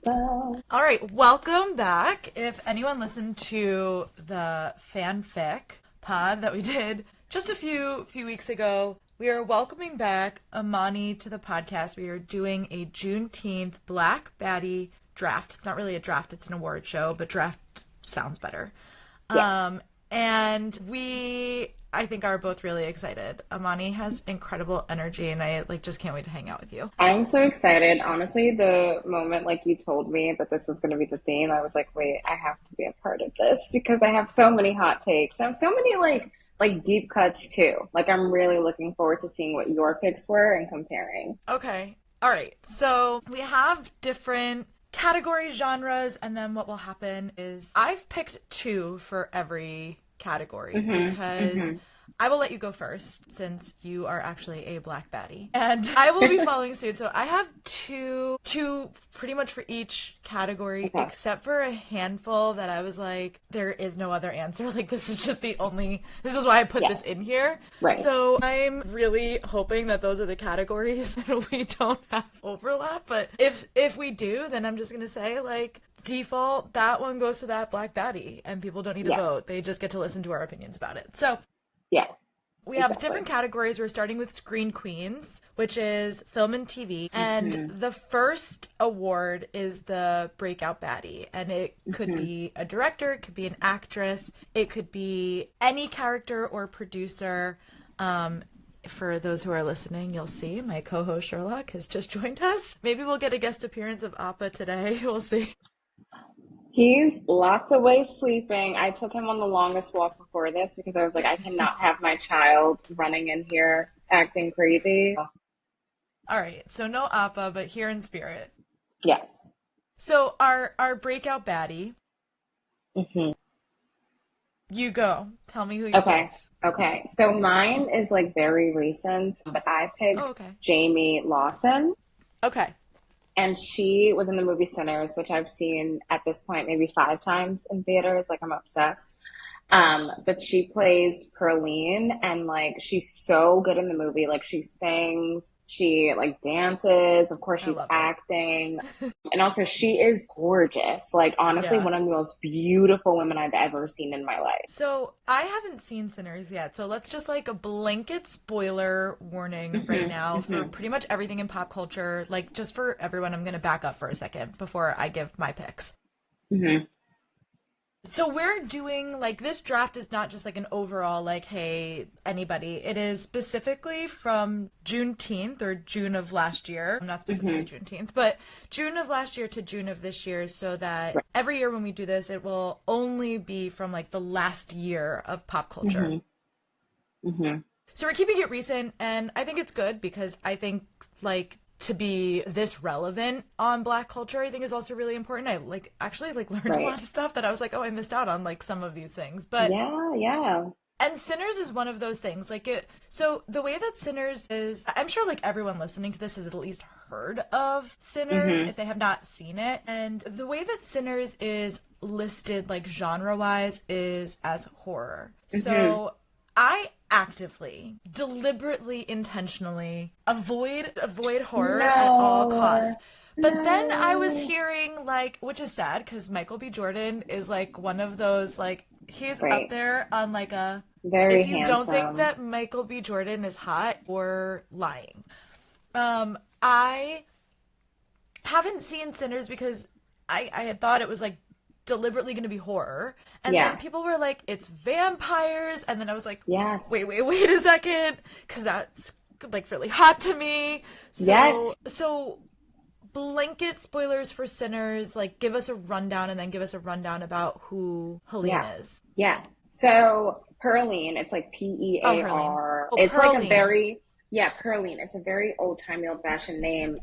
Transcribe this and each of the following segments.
All right, welcome back. If anyone listened to the fanfic pod that we did just a few weeks ago, we are welcoming back Imani to the podcast. We are doing a Juneteenth Black Baddie Draft. It's not really a draft, it's an award show, but draft sounds better. Yeah. And we, I think, are both really excited. Imani has incredible energy, and I just can't wait to hang out with you. I'm so excited. Honestly, the moment you told me that this was going to be the theme, I was like, wait, I have to be a part of this because I have so many hot takes. I have so many like deep cuts too. I'm really looking forward to seeing what your picks were and comparing. Okay. All right. So we have different categories, genres, and then what will happen is I've picked two for every category because I will let you go first since you are actually a Black Baddie. And I will be following suit. So I have two pretty much for each category, except for a handful that I was like, there is no other answer. This is just this is why I put this in here. Right. So I'm really hoping that those are the categories and we don't have overlap. But if we do, then I'm just going to say default, that one goes to that Black Baddie and people don't need to vote. They just get to listen to our opinions about it. So yeah. We have different categories. We're starting with Screen Queens, which is film and TV. And the first award is the Breakout Baddie. And it could be a director, it could be an actress, it could be any character or producer. For those who are listening, you'll see my co-host Sherlock has just joined us. Maybe we'll get a guest appearance of Appa today. We'll see. He's locked away sleeping. I took him on the longest walk before this because I was like, I cannot have my child running in here acting crazy. All right, so no Appa, but here in spirit. Yes. So our breakout baddie. You go. Tell me who you picked. Okay. So mine is very recent, but I picked Jamie Lawson. Okay. And she was in the movie Sinners, which I've seen at this point maybe 5 times in theaters. I'm obsessed. But she plays Pearline, and she's so good in the movie. She sings, she dances, of course she's acting. And also she is gorgeous. Honestly, one of the most beautiful women I've ever seen in my life. So I haven't seen Sinners yet. So let's just a blanket spoiler warning right now for pretty much everything in pop culture. Just for everyone, I'm going to back up for a second before I give my picks. So we're doing, this draft is not just, an overall, hey, anybody. It is specifically from Juneteenth, or June of last year. Not specifically Juneteenth, but June of last year to June of this year, so that every year when we do this, it will only be from, the last year of pop culture. So we're keeping it recent, and I think it's good because I think, to be this relevant on Black culture, I think is also really important. I actually learned a lot of stuff that I was like, oh, I missed out on some of these things. But yeah. And Sinners is one of those things. So the way that Sinners is, I'm sure everyone listening to this has at least heard of Sinners if they have not seen it. And the way that Sinners is listed genre-wise is as horror. So I actively, deliberately, intentionally avoid horror at all costs. But then I was hearing which is sad because Michael B. Jordan is one of those he's up there on a very if you handsome. Don't think that Michael B. Jordan is hot or lying. I haven't seen Sinners because I had thought it was deliberately going to be horror, and then people were like, it's vampires, and then I was like, yes, wait a second, because that's really hot to me. So blanket spoilers for Sinners, give us a rundown, and then give us a rundown about who Helene is. So Pearline, it's Pear. It's Pearline. a very Pearline. It's a very old-timey, old-fashioned name.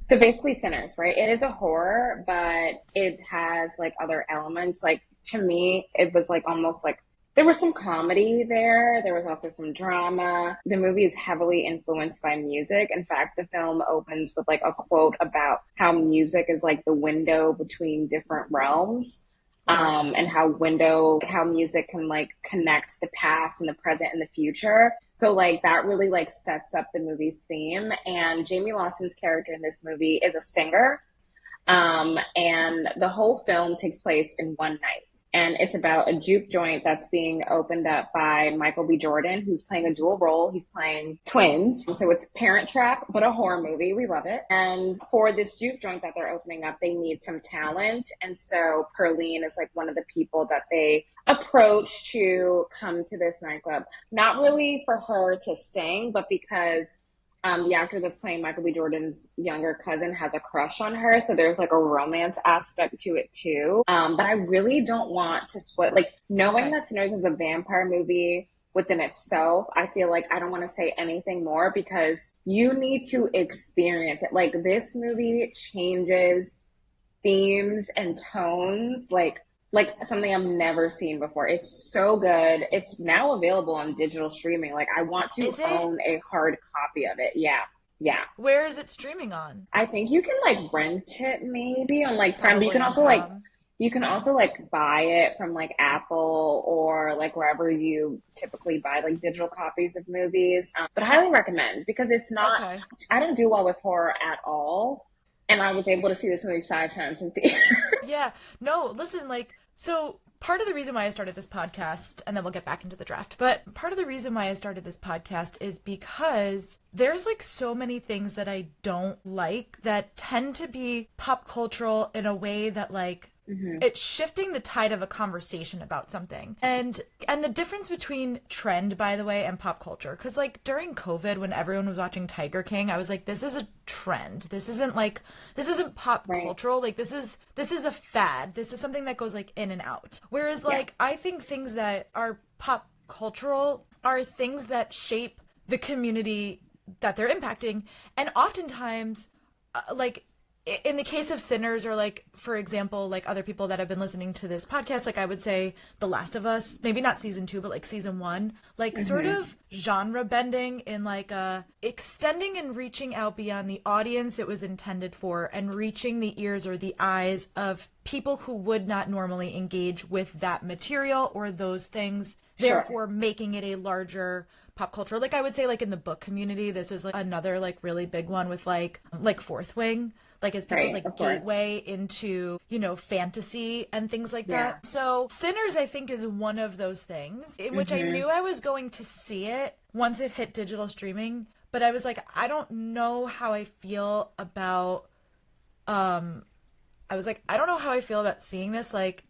So basically Sinners, right? It is a horror, but it has other elements. To me, it was almost there was some comedy there. There was also some drama. The movie is heavily influenced by music. In fact, the film opens with a quote about how music is the window between different realms. And how music can connect the past and the present and the future. So that really sets up the movie's theme. And Jamie Lawson's character in this movie is a singer. And the whole film takes place in one night. And it's about a juke joint that's being opened up by Michael B. Jordan, who's playing a dual role. He's playing twins. So it's Parent Trap, but a horror movie. We love it. And for this juke joint that they're opening up, they need some talent. And so Perline is like one of the people that they approach to come to this nightclub. Not really for her to sing, but because the actor that's playing Michael B. Jordan's younger cousin has a crush on her, so there's like a romance aspect to it too. But I really don't want to split. Like knowing that Sinners is a vampire movie within itself, I feel like I don't want to say anything more because you need to experience it. Like this movie changes themes and tones like something I've never seen before. It's so good. It's now available on digital streaming. Like I want to own a hard copy of it. Yeah. Yeah. Where is it streaming on? I think you can like rent it maybe on like Prime, but you can also like buy it from like Apple or like wherever you typically buy like digital copies of movies. But I highly recommend because it's not, I don't do well with horror at all. And I was able to see this movie 5 times in theater. Yeah. No, listen, like, so part of the reason why I started this podcast, and then we'll get back into the draft, but part of the reason why I started this podcast is because there's like so many things that I don't like that tend to be pop cultural in a way that like it's shifting the tide of a conversation about something. And the difference between trend, by the way, and pop culture. Because, like, during COVID, when everyone was watching Tiger King, I was like, this is a trend. This isn't pop cultural. Like, this is a fad. This is something that goes, like, in and out. Whereas, like, I think things that are pop cultural are things that shape the community that they're impacting. And oftentimes, like, in the case of Sinners, or like, for example, like other people that have been listening to this podcast, like I would say The Last of Us, maybe not season 2, but like season 1, like sort of genre bending in like extending and reaching out beyond the audience it was intended for and reaching the ears or the eyes of people who would not normally engage with that material or those things, therefore making it a larger pop culture. Like I would say like in the book community, this was like another like really big one with like Fourth Wing. Like as people's like gateway into, you know, fantasy and things like that. So Sinners, I think, is one of those things in which I knew I was going to see it once it hit digital streaming. But I was like, I don't know how I feel about, I don't know how I feel about seeing this like,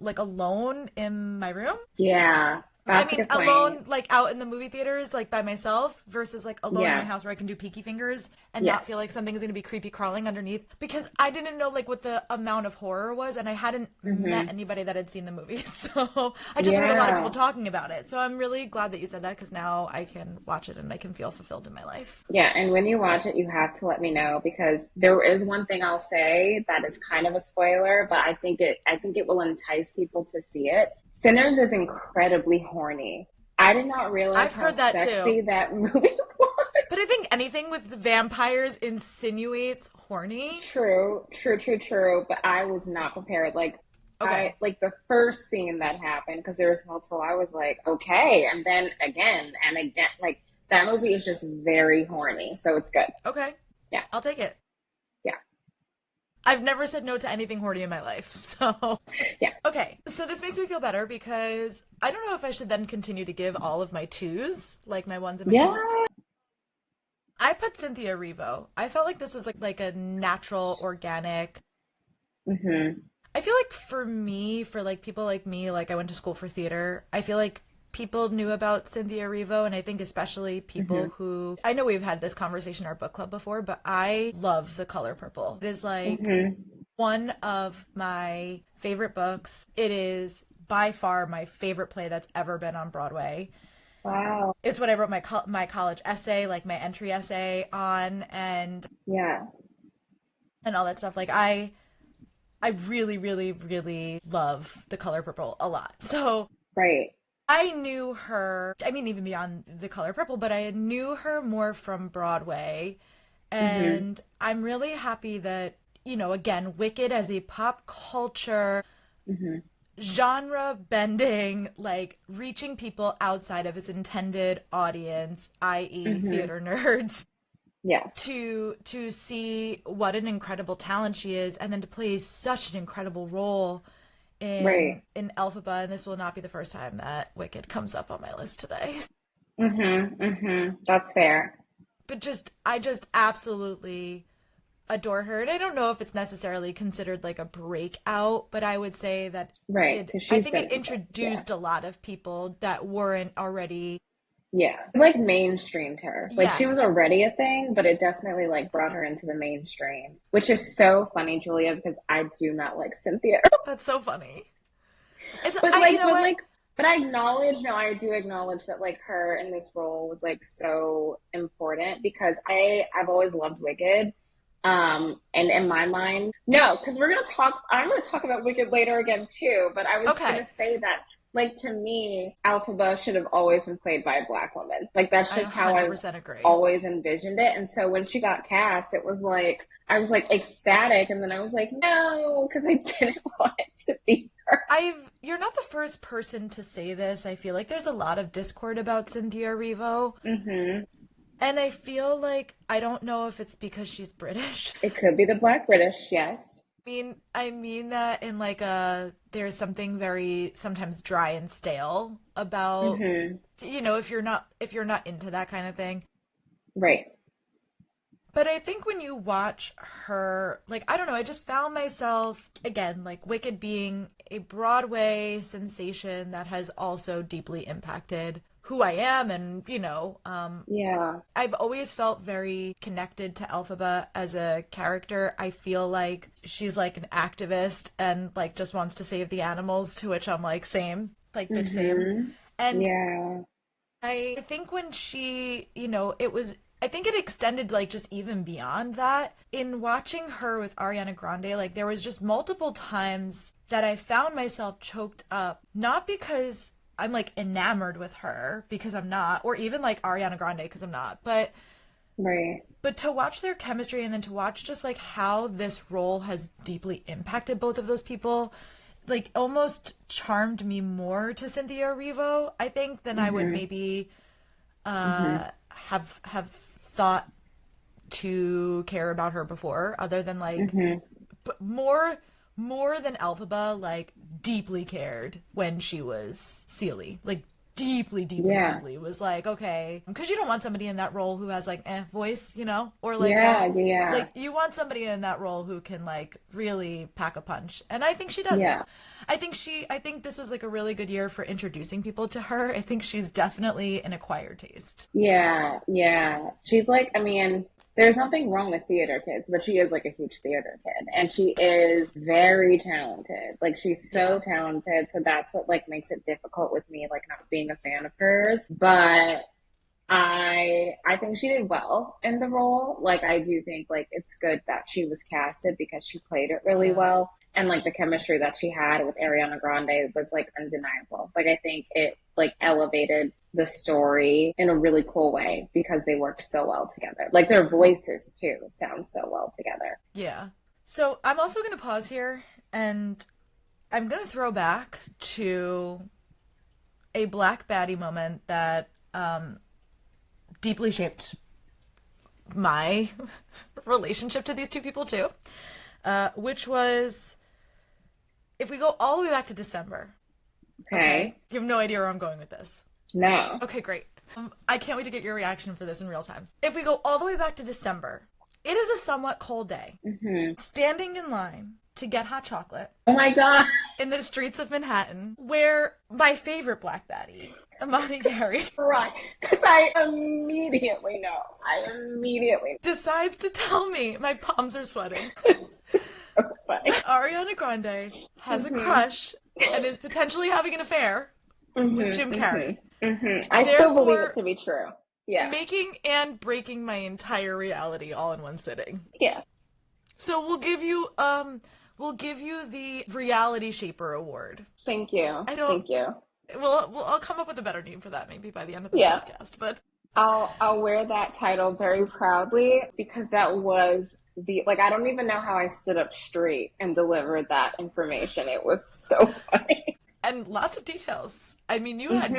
like alone in my room. Yeah. That's I mean, alone, like out in the movie theaters, like by myself, versus like alone in my house where I can do peeky fingers and not feel like something is going to be creepy crawling underneath. Because I didn't know like what the amount of horror was, and I hadn't met anybody that had seen the movie, so I just heard a lot of people talking about it. So I'm really glad that you said that because now I can watch it and I can feel fulfilled in my life. Yeah, and when you watch it, you have to let me know because there is one thing I'll say that is kind of a spoiler, but I think it will entice people to see it. Sinners is incredibly horny. I did not realize how sexy that movie was. But I think anything with the vampires insinuates horny. True. But I was not prepared. Like, like the first scene that happened, because there was multiple, I was like, okay. And then again and again, like that movie is just very horny. So it's good. Okay. Yeah. I'll take it. Yeah. I've never said no to anything horny in my life, so... Yeah. Okay, so this makes me feel better because I don't know if I should then continue to give all of my 2s, like my 1s and my 2s. I put Cynthia Erivo. I felt like this was like a natural, organic... I feel like for me, for like people like me, like I went to school for theater, I feel like people knew about Cynthia Erivo, and I think especially people who... I know we've had this conversation in our book club before, but I love The Color Purple. It is like one of my favorite books. It is by far my favorite play that's ever been on Broadway. Wow. It's what I wrote my college essay, like my entry essay on, and all that stuff. Like I really, really, really love The Color Purple a lot. So I knew her, I mean, even beyond The Color Purple, but I knew her more from Broadway. And I'm really happy that, you know, again, Wicked as a pop culture, genre bending, like reaching people outside of its intended audience, i.e. theater nerds, Yes. To see what an incredible talent she is, and then to play such an incredible role Right. in Elphaba, and this will not be the first time that Wicked comes up on my list today. That's fair. But I just absolutely adore her. And I don't know if it's necessarily considered like a breakout, but I would say that Right. Because I she's think been it in things. Yeah. introduced a lot of people that weren't already. Yeah. Like mainstreamed her. Like she was Yes, already a thing, but it definitely like brought her into the mainstream, which is so funny, Julia, because I do not like Cynthia. that's so funny. It's But you like, know but what? like, but I acknowledge, no, I do acknowledge that like her in this role was like so important because I've always loved Wicked. And in my mind, no, because I'm gonna talk about Wicked later again too, but I was gonna Okay, say that like to me, Alphaba should have always been played by a Black woman. Like that's I just how I've 100% agree. always envisioned it. And so when she got cast, it was like I was like ecstatic, and then I was like, no, because I didn't want it to be her. You're not the first person to say this. I feel like there's a lot of discord about Cynthia Erivo. Hmm. And I feel like I don't know if it's because she's British. It could be the Black British, yes. I mean that in like a there's something very sometimes dry and stale about Hmm. if you're not into that kind of thing. Right. But I think when you watch her, like I don't know, I just found myself again like Wicked being a Broadway sensation that has also deeply impacted who I am and Yeah. I've always felt very connected to Elphaba as a character. I feel like she's like an activist and like just wants to save the animals, to which I'm like, same, like bitch, same. Hmm. And Yeah. I think when I think it extended like just even beyond that. In watching her with Ariana Grande, like there was just multiple times that I found myself choked up, not because I'm like enamored with her because I'm not, or even like Ariana Grande because I'm not, Right. but to watch their chemistry and then to watch just like how this role has deeply impacted both of those people, like almost charmed me more to Cynthia Erivo, I think, than I would Hmm. maybe Hmm. have thought to care about her before, other than like Hmm. more than Elphaba, like deeply cared when she was Sealy, like Yeah. deeply was like, okay, because you don't want somebody in that role who has like voice, or like Yeah. Yeah. you want somebody in that role who can like really pack a punch, and I think she does Yeah. it. I think this was like a really good year for introducing people to her. I think she's definitely an acquired taste. Yeah. Yeah. She's like, I mean, there's nothing wrong with theater kids, but she is like a huge theater kid. And she is very talented. Like she's so Yeah. talented. So that's what like makes it difficult with me, like not being a fan of hers. But I think she did well in the role. Like I do think like it's good that she was casted because she played it really Yeah. well. And like the chemistry that she had with Ariana Grande was like undeniable. Like I think it like elevated the story in a really cool way because they worked so well together. Like their voices too sound so well together. Yeah. So I'm also going to pause here and I'm going to throw back to a Black Baddie moment that deeply shaped my relationship to these two people too, which was if we go all the way back to December. Okay, Okay. you have no idea where I'm going with this. No. Okay, great. I can't wait to get your reaction for this in real time. If we go all the way back to December, it is a somewhat cold day. Hmm. Standing in line to get hot chocolate Oh my God. in the streets of Manhattan, where my favorite Black Baddie, Imani G, Right. Because I immediately know. I immediately decides to tell me my palms are sweating. know. So funny. Ariana Grande has a Hmm. crush and is potentially having an affair with Jim Carrey. I still believe it Therefore, to be true. Yeah. making and breaking my entire reality all in one sitting. Yeah. So we'll give you the Reality Shaper Award. Thank you. I don't Thank you. I'll come up with a better name for that maybe by the end of this Yeah. podcast. But I'll wear that title very proudly because that was the like I don't even know how I stood up straight and delivered that information. It was so funny. and lots of details. I mean, you had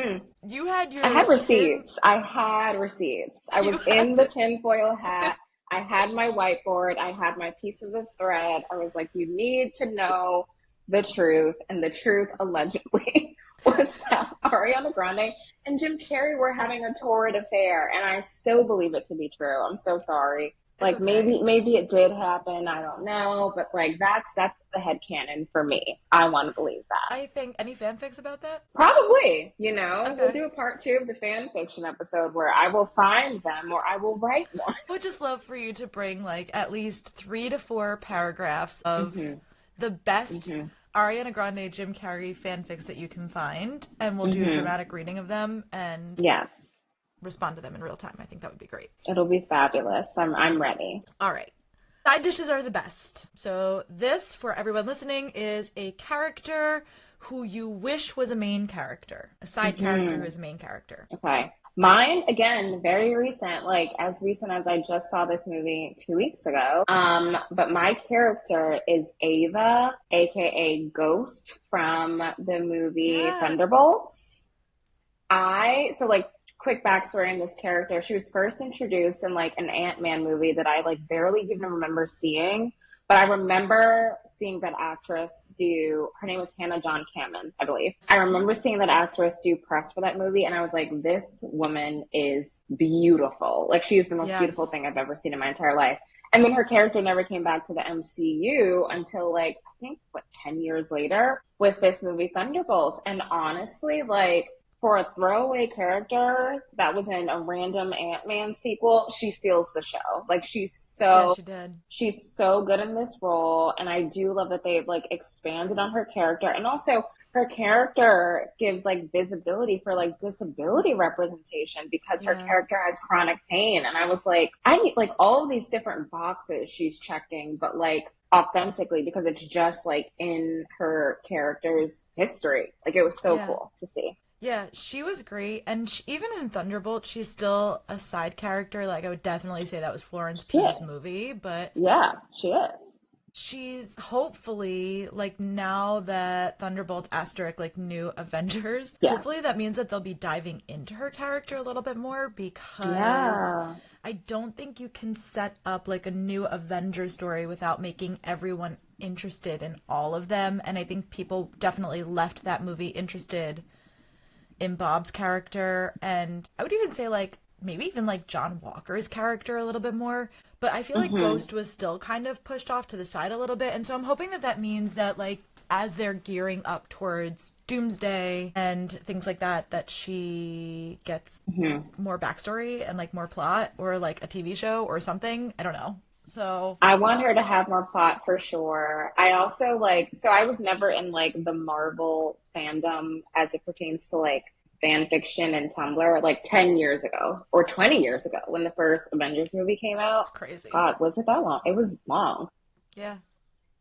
your I had tin. receipts. I had receipts. I You was in the had tinfoil hat. I had my whiteboard. I had my pieces of thread. I was like, you need to know the truth. And the truth allegedly was that Ariana Grande and Jim Carrey were having a torrid affair. And I still believe it to be true. I'm so sorry. It's Like okay. maybe it did happen. I don't know. But like that's the headcanon for me. I want to believe that. I think any fanfics about that? Probably, we'll Okay. do a part two of the fan fiction episode where I will find them or I will write one. I would just love for you to bring like at least 3 to 4 paragraphs of Hmm. the best Hmm. Ariana Grande Jim Carrey fanfics that you can find, and we'll do a Hmm. dramatic reading of them and Yes, respond to them in real time. I think that would be great. it'll be fabulous. I'm ready. All right. Side dishes are the best. So this, for everyone listening, is a character who you wish was a main character, a side character who Hmm. is a main character. Okay. Mine, again, very recent, like as recent as I just saw this movie 2 weeks ago. But my character is Ava, aka Ghost from the movie Yeah. Thunderbolts. So like quick backstory on this character. She was first introduced in like an Ant-Man movie that I like barely even remember seeing. But I remember seeing that actress do, her name was Hannah John Kamen, I believe. I remember seeing that actress do press for that movie, and I was like, this woman is beautiful. Like, she is the most beautiful Yes. thing I've ever seen in my entire life. And then her character never came back to the MCU until like, I think, 10 years later with this movie Thunderbolts. And honestly, like, for a throwaway character that was in a random Ant-Man sequel, she steals the show. Like Yeah, she did. she's so good in this role, and I do love that they've like expanded on her character, and also her character gives like visibility for like disability representation because her Yeah. character has chronic pain, and I was like, I need like all of these different boxes she's checking, but like authentically because it's just like in her character's history. Like it was so Yeah. cool to see. Yeah, she was great. And even in Thunderbolt, she's still a side character. Like, I would definitely say that was Florence Yeah, Pugh's movie, but yeah, she is. she's hopefully, like, now that Thunderbolt's asterisk, like, new Avengers, Yeah, hopefully that means that they'll be diving into her character a little bit more because yeah. I don't think you can set up, like, a new Avenger story without making everyone interested in all of them. And I think people definitely left that movie interested in Bob's character, and I would even say like maybe even like John Walker's character a little bit more, but I feel like Hmm. Ghost was still kind of pushed off to the side a little bit, and so I'm hoping that that means that like as they're gearing up towards Doomsday and things like that, that she gets Hmm. more backstory and like more plot or like a TV show or something. I don't know. So, I want her to have more plot for sure. I also like, so I was never in like the Marvel fandom as it pertains to like fan fiction and Tumblr like 10 years ago or 20 years ago when the first Avengers movie came out. it's crazy. God, was it that long? It was long. Yeah.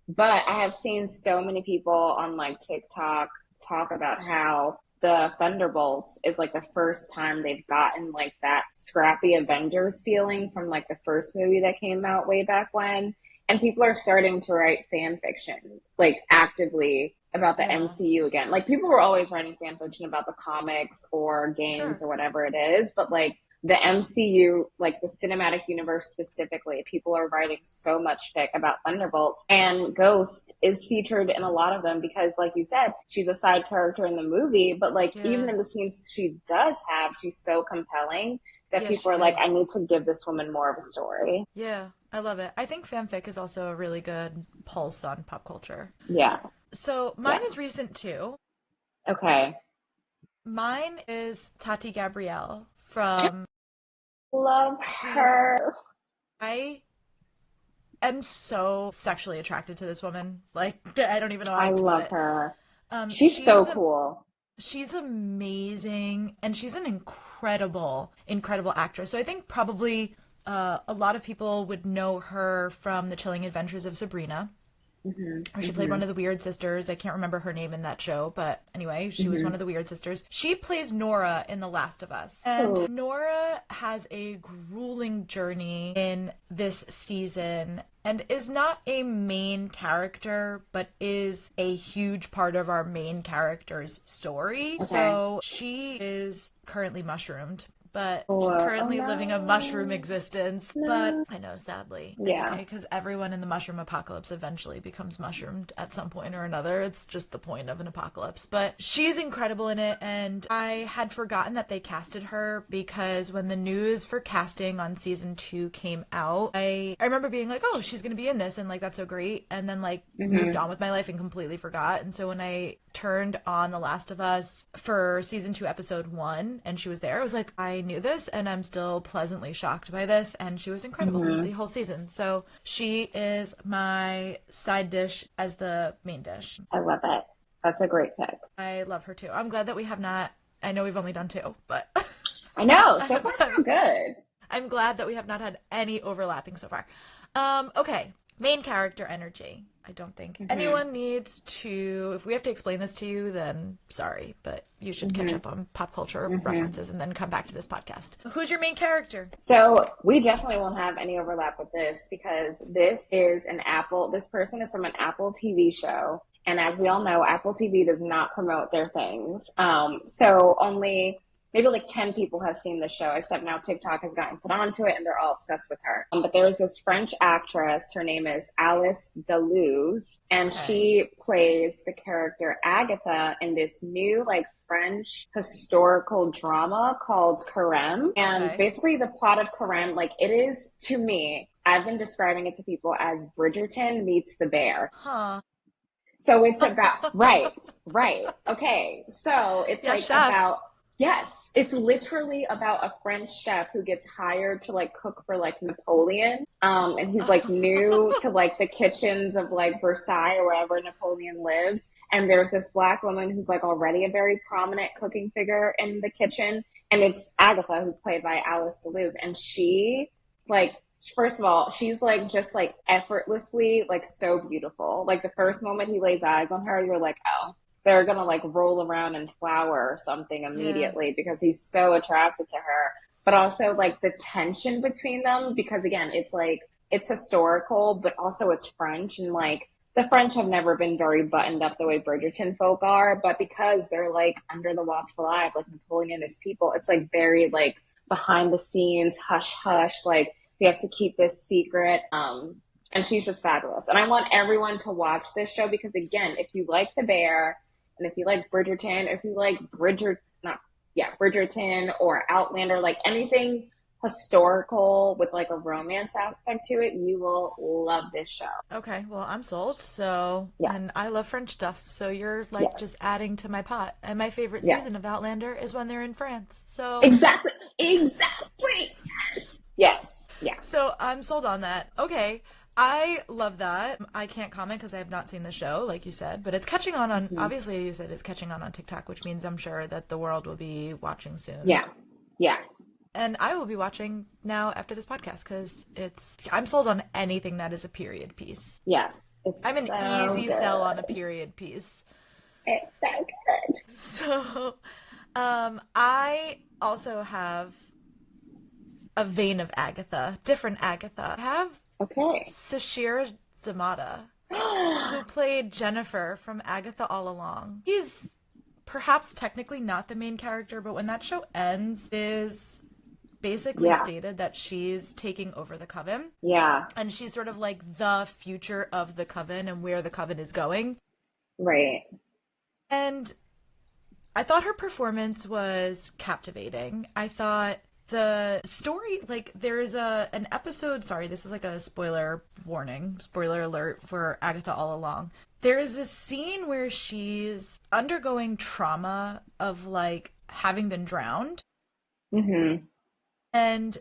But I have seen so many people on like TikTok talk about how the Thunderbolts is like the first time they've gotten like that scrappy Avengers feeling from like the first movie that came out way back when. And people are starting to write fan fiction like actively about the Yeah. MCU again. Like people were always writing fan fiction about the comics or games Sure. or whatever it is, but like the MCU, like the cinematic universe specifically, people are writing so much fic about Thunderbolts. And Ghost is featured in a lot of them because, like you said, she's a side character in the movie, but like even Yeah. in the scenes she does have, she's so compelling that Yeah, people she are like, I is. need to give this woman more of a story. Yeah, I love it. I think fanfic is also a really good pulse on pop culture. Yeah. So Yeah. mine is recent too. Okay. Mine is Tati Gabrielle from Love she's her. I am so sexually attracted to this woman. Like I don't even know how I else to put love it. her. She's so She's cool. she's amazing and she's an incredible actress. So I think probably a lot of people would know her from The Chilling Adventures of Sabrina. Or she played one of the weird sisters. I can't remember her name in that show, but anyway, she was one of the weird sisters. She plays Nora in The Last of Us. And Nora has a grueling journey in this season and is not a main character, but is a huge part of our main character's story. Okay. So she is currently mushroomed. But she's currently living a mushroom existence. But I know, sadly. It's okay, because everyone in the mushroom apocalypse eventually becomes mushroomed at some point or another. It's just the point of an apocalypse. But she's incredible in it, and I had forgotten that they casted her, because when the news for casting on season 2 came out, I remember being like, oh, she's going to be in this, and like, that's so great. And then like moved on with my life and completely forgot. And so when I turned on The Last of Us for season 2, episode 1, and she was there, I was like, I knew this, and I'm still pleasantly shocked by this. And she was incredible the whole season. So she is my side dish as the main dish. I love it. That's a great pick. I love her too. I'm glad that we have not, I know we've only done 2, but I know, so far so good. I'm glad that we have not had any overlapping so far. Okay, main character energy. I don't think anyone needs to, if we have to explain this to you, then sorry, but you should catch up on pop culture references and then come back to this podcast. Who's your main character? So we definitely won't have any overlap with this, because this person is from an Apple TV show. And as we all know, Apple TV does not promote their things. So only maybe like 10 people have seen the show, except now TikTok has gotten put onto it and they're all obsessed with her. But there is this French actress, her name is Alice Deleuze, and she plays the character Agatha in this new like French historical drama called Carême. And basically the plot of Carême, like it is, to me, I've been describing it to people as Bridgerton meets The Bear. So it's about, right. Okay. So it's about, yes, it's literally about a French chef who gets hired to like cook for like Napoleon. And he's like new to like the kitchens of like Versailles or wherever Napoleon lives. And there's this Black woman who's like already a very prominent cooking figure in the kitchen. And it's Agatha, who's played by Alice Deleuze. And she like, first of all, she's like just like effortlessly like so beautiful. Like the first moment he lays eyes on her, you're like, oh, they're gonna like roll around in flour or something immediately because he's so attracted to her. But also like the tension between them, because again, it's like it's historical, but also it's French, and like the French have never been very buttoned up the way Bridgerton folk are. But because they're like under the watchful eye of like Napoleonist people, it's like very like behind the scenes, hush hush, like we have to keep this secret. And she's just fabulous. And I want everyone to watch this show because, again, if you like The Bear and if you like Bridgerton, or if you like Bridgerton or Outlander, like anything historical with like a romance aspect to it, you will love this show. Okay, well, I'm sold. So, and I love French stuff. So you're like just adding to my pot. And my favorite season of Outlander is when they're in France. So Exactly. Yes. Yeah. So I'm sold on that. Okay. I love that. I can't comment because I have not seen the show, like you said, but it's catching on obviously you said it's catching on TikTok, which means I'm sure that the world will be watching soon. Yeah. And I will be watching now after this podcast because I'm sold on anything that is a period piece. Yes. I'm an easy sell on a period piece. It's so good. So, I also have a vein of Agatha, different Agatha. I have Sashir Zamata, who played Jennifer from Agatha All Along. He's perhaps technically not the main character, but when that show ends, is basically stated that she's taking over the coven. Yeah. And she's sort of like the future of the coven and where the coven is going. Right. And I thought her performance was captivating. I thought the story, like, there is an episode, sorry, this is like a spoiler warning, spoiler alert for Agatha All Along. There is a scene where she's undergoing trauma of, like, having been drowned. And,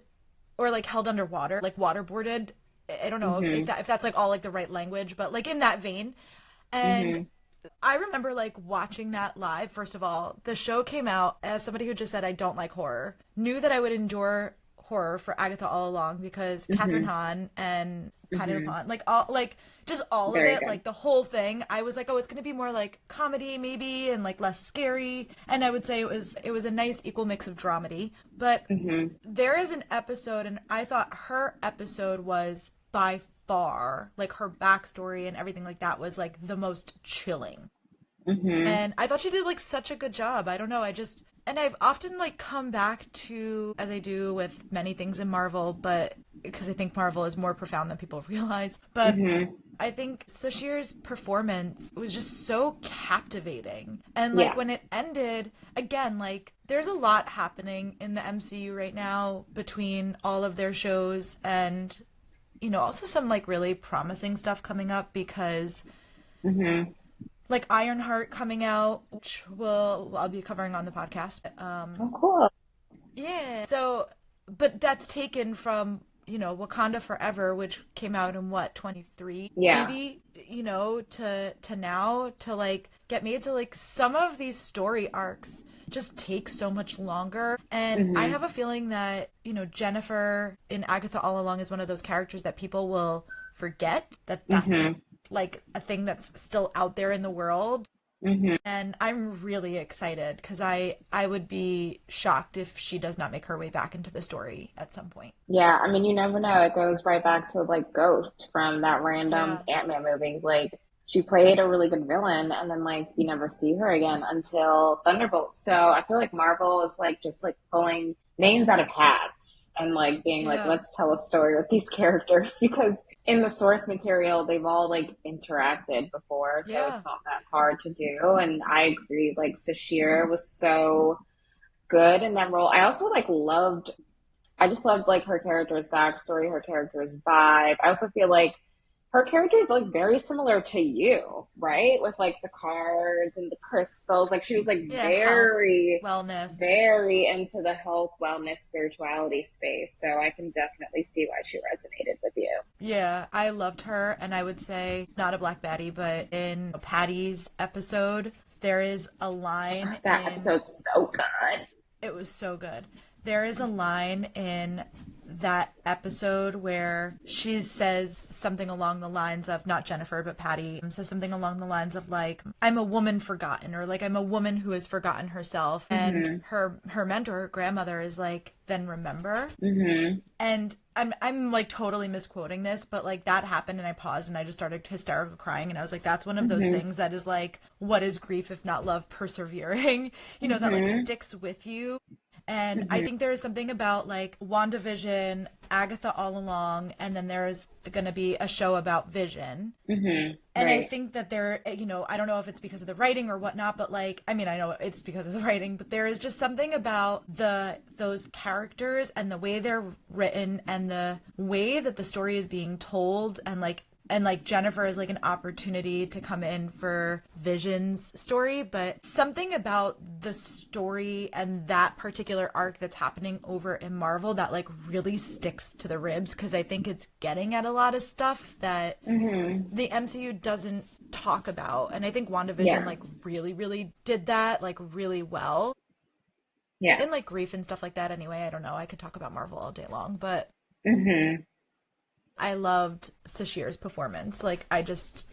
or, like, held underwater, like, waterboarded. I don't know if that's, like, all, like, the right language, but, like, in that vein. And I remember like watching that live. First of all, the show came out as somebody who just said I don't like horror, knew that I would endure horror for Agatha all along because Catherine Hahn and Patti LuPone, like all of it, like the whole thing. I was like, oh, it's gonna be more like comedy maybe and like less scary. And I would say it was a nice equal mix of dramedy. But there is an episode, and I thought her episode was by far, like her backstory and everything like that was like the most chilling. And I thought she did like such a good job. I don't know, and I've often like come back to, as I do with many things in Marvel, but because I think Marvel is more profound than people realize, but I think Sashir's performance was just so captivating. And like when it ended, again, like there's a lot happening in the MCU right now between all of their shows and, you know, also some like really promising stuff coming up because like Ironheart coming out, which I'll be covering on the podcast. Oh, cool. Yeah. So, but that's taken from, you know, Wakanda Forever, which came out in what, 23? Maybe, you know, to now to like get made. So like some of these story arcs just take so much longer. And I have a feeling that, you know, Jennifer in Agatha All Along is one of those characters that people will forget that's like a thing that's still out there in the world. And I'm really excited because I would be shocked if she does not make her way back into the story at some point. Yeah, I mean, you never know. It goes right back to like Ghost from that random Ant-Man movie. Like she played a really good villain and then like you never see her again until Thunderbolt. So I feel like Marvel is like just like pulling names out of hats and like being like, let's tell a story with these characters because in the source material, they've all like interacted before. So it's not that hard to do. And I agree, like Sashir was so good in that role. I also like I just loved like her character's backstory, her character's vibe. I also feel like her character is like very similar to you, right? With like the cards and the crystals. Like she was like very wellness, very into the health, wellness, spirituality space. So I can definitely see why she resonated with you. Yeah, I loved her, and I would say not a Black Baddie, but in Patty's episode, there is a line. That episode's so good. It was so good. There is a line in that episode where she says something along the lines of, not Jennifer, but Patty says something along the lines of like, I'm a woman forgotten, or like, I'm a woman who has forgotten herself. And her mentor, her grandmother is like, then remember. And I'm like totally misquoting this, but like that happened and I paused and I just started hysterical crying and I was like, that's one of those things that is like, what is grief if not love persevering, you know, that like sticks with you. And I think there is something about like WandaVision, Agatha All Along, and then there's going to be a show about Vision. And I think that there, you know, I don't know if it's because of the writing or whatnot, but like, I mean, I know it's because of the writing, but there is just something about those characters and the way they're written and the way that the story is being told and like Jennifer is like an opportunity to come in for Vision's story, but something about the story and that particular arc that's happening over in Marvel that like really sticks to the ribs because I think it's getting at a lot of stuff that the MCU doesn't talk about. And I think WandaVision like really, really did that like really well. Yeah. And like grief and stuff like that anyway. I don't know. I could talk about Marvel all day long, but I loved Sashir's performance. Like I just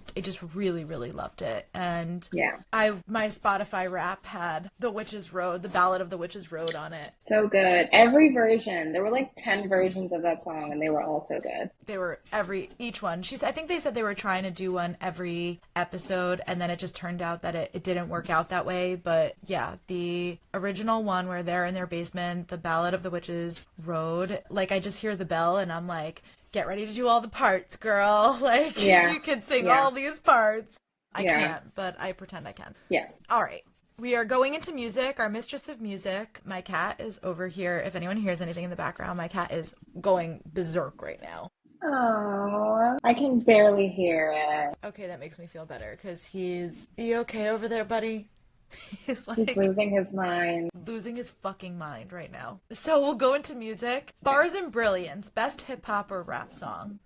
really, really loved it. And my Spotify rap had The Witch's Road, the Ballad of the Witch's Road on it. So good. Every version. There were like 10 versions of that song and they were all so good. They were each one. I think they said they were trying to do one every episode and then it just turned out that it didn't work out that way. But yeah, the original one where they're in their basement, the Ballad of the Witch's Road, like I just hear the bell and I'm like, get ready to do all the parts, girl. Like, you can sing all these parts. I can't, but I pretend I can. Yeah. All right. We are going into music. Our mistress of music. My cat is over here. If anyone hears anything in the background, my cat is going berserk right now. Oh, I can barely hear it. Okay, that makes me feel better because you okay over there, buddy? He's losing his mind. Losing his fucking mind right now. So we'll go into music. Bars and Brilliance, best hip hop or rap song.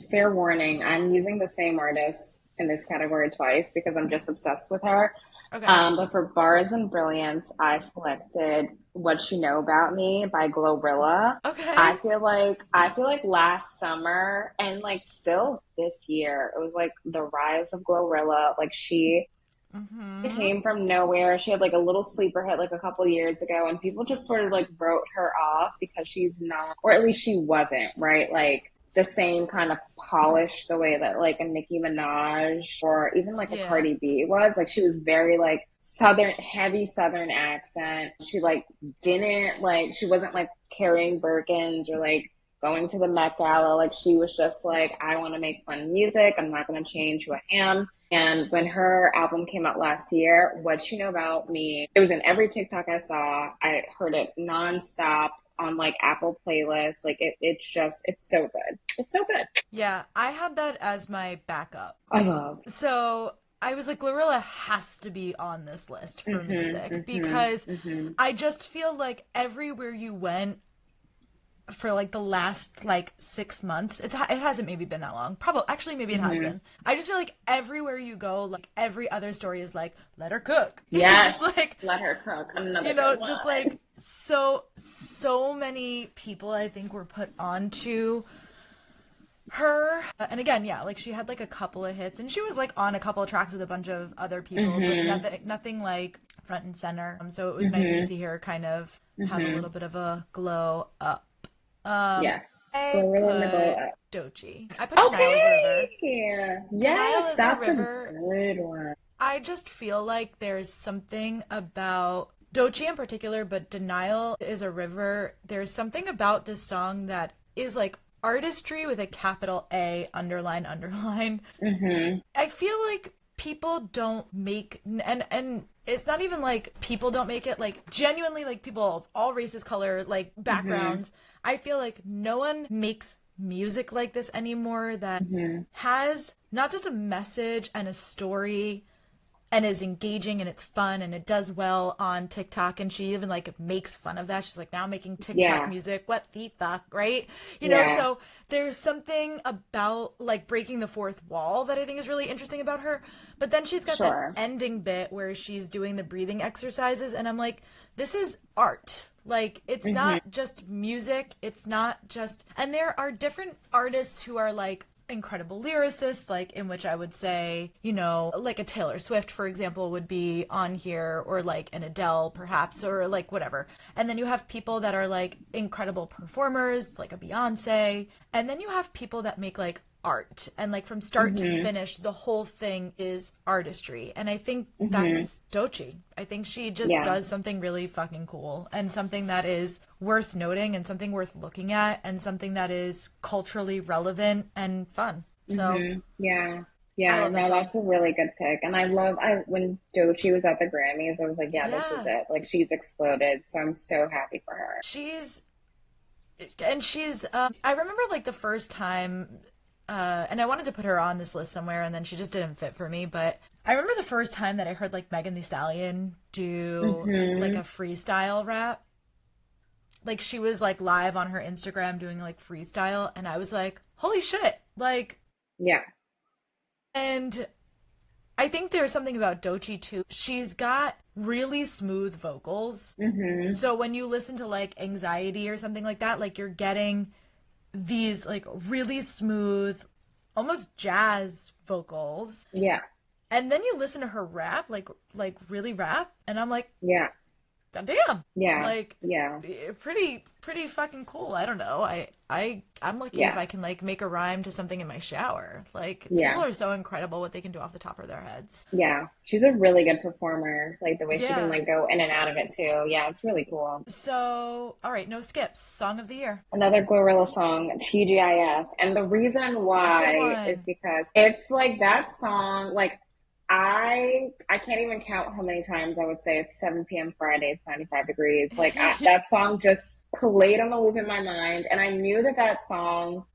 Fair warning, I'm using the same artist in this category twice because I'm just obsessed with her. Okay. But for Bars and Brilliance, I selected What You Know About Me by Glorilla. Okay. I feel like last summer and like still this year, it was like the rise of Glorilla. Like she Mm-hmm. came from nowhere. She had like a little sleeper hit like a couple years ago, and people just sort of like wrote her off because she's not, or at least she wasn't, right? Like the same kind of polish the way that like a Nicki Minaj or even like a Yeah. Cardi B was. Like she was very like southern, heavy southern accent. She like didn't like, she wasn't like carrying Birkins or like going to the Met Gala. Like she was just like, I want to make fun music. I'm not going to change who I am. And when her album came out last year, What You Know About Me, it was in every TikTok I saw. I heard it nonstop on like Apple playlists. Like it's just, it's so good. It's so good. Yeah, I had that as my backup. I love. So I was like, Glorilla has to be on this list for music because Mm-hmm. I just feel like everywhere you went for like the last like 6 months, it hasn't maybe been that long. Probably, actually, maybe it has Mm-hmm. been. I just feel like everywhere you go, like every other story is like, let her cook. Yes. Just like, Let her cook. Another you know, good just one. like so many people I think were put onto her. And again, yeah, like she had like a couple of hits and she was like on a couple of tracks with a bunch of other people, but Mm-hmm. nothing like front and center. So it was nice to Mm-hmm. see her kind of have a Mm-hmm. little bit of a glow up. um Yes. I Gorilla in the glow put up. Doechii. I put Denial as a river. Okay. Denial Yes, as a that's a river. good one. I just feel like there's something about Doechii in particular, but Denial is a River. There's something about this song that is like artistry with a capital A, underline, underline. Mm-hmm. I feel like people don't make, and it's not even like people don't make it, like genuinely, like people of all races, color, like Mm-hmm. backgrounds. I feel like no one makes music like this anymore that Mm-hmm. has not just a message and a story and is engaging and it's fun and it does well on TikTok, and she even like makes fun of that. She's like, now making TikTok Yeah. music, what the fuck, right? Yeah. So there's something about like breaking the fourth wall that I think is really interesting about her. But then she's got that Sure. ending bit where she's doing the breathing exercises, and I'm like, this is art. Like, it's Mm-hmm. not just music, it's not just, and there are different artists who are like incredible lyricists, like in which I would say, like a Taylor Swift, for example, would be on here, or like an Adele, perhaps, or like whatever. And then you have people that are like incredible performers, like a Beyonce. And then you have people that make like art, and like from start to Mm-hmm. finish the whole thing is artistry, and I think Mm-hmm. that's Doechii. I think she just Yeah. does something really fucking cool, and something that is worth noting, and something worth looking at, and something that is culturally relevant and fun. So Mm-hmm. Yeah. I Yeah. love that No, song. that's a really good pick. And I when Doechii was at the Grammys, I was like, yeah, this is Yeah, it. Like she's exploded. So I'm so happy for her. she's she's I remember like the first time, and I wanted to put her on this list somewhere, and then she just didn't fit for me. But I remember the first time that I heard like Megan Thee Stallion do like a Mm-hmm. freestyle rap. Like she was like live on her Instagram doing like freestyle, and I was like, holy shit! Like, Yeah. and I think there's something about Doechii too. She's got really smooth vocals. Mm-hmm. So when you listen to like Anxiety or something like that, like you're getting these like really smooth, almost jazz vocals. Yeah. And then you listen to her rap, like really rap, and I'm like, Yeah. God damn. Yeah. Like Yeah. pretty fucking cool. I don't know. I'm lucky if Yeah. I can like make a rhyme to something in my shower. Like people Yeah. are so incredible what they can do off the top of their heads. Yeah. She's a really good performer. Like the way she can Yeah. like go in and out of it too. Yeah, it's really cool. So, all right, no skips. Song of the year. Another Glorilla song, TGIF. And the reason A good why is one. because it's like that song, like I can't even count how many times I would say it's 7 p.m. Friday, it's 95 degrees. Like that song just played on the loop in my mind, and I knew that that song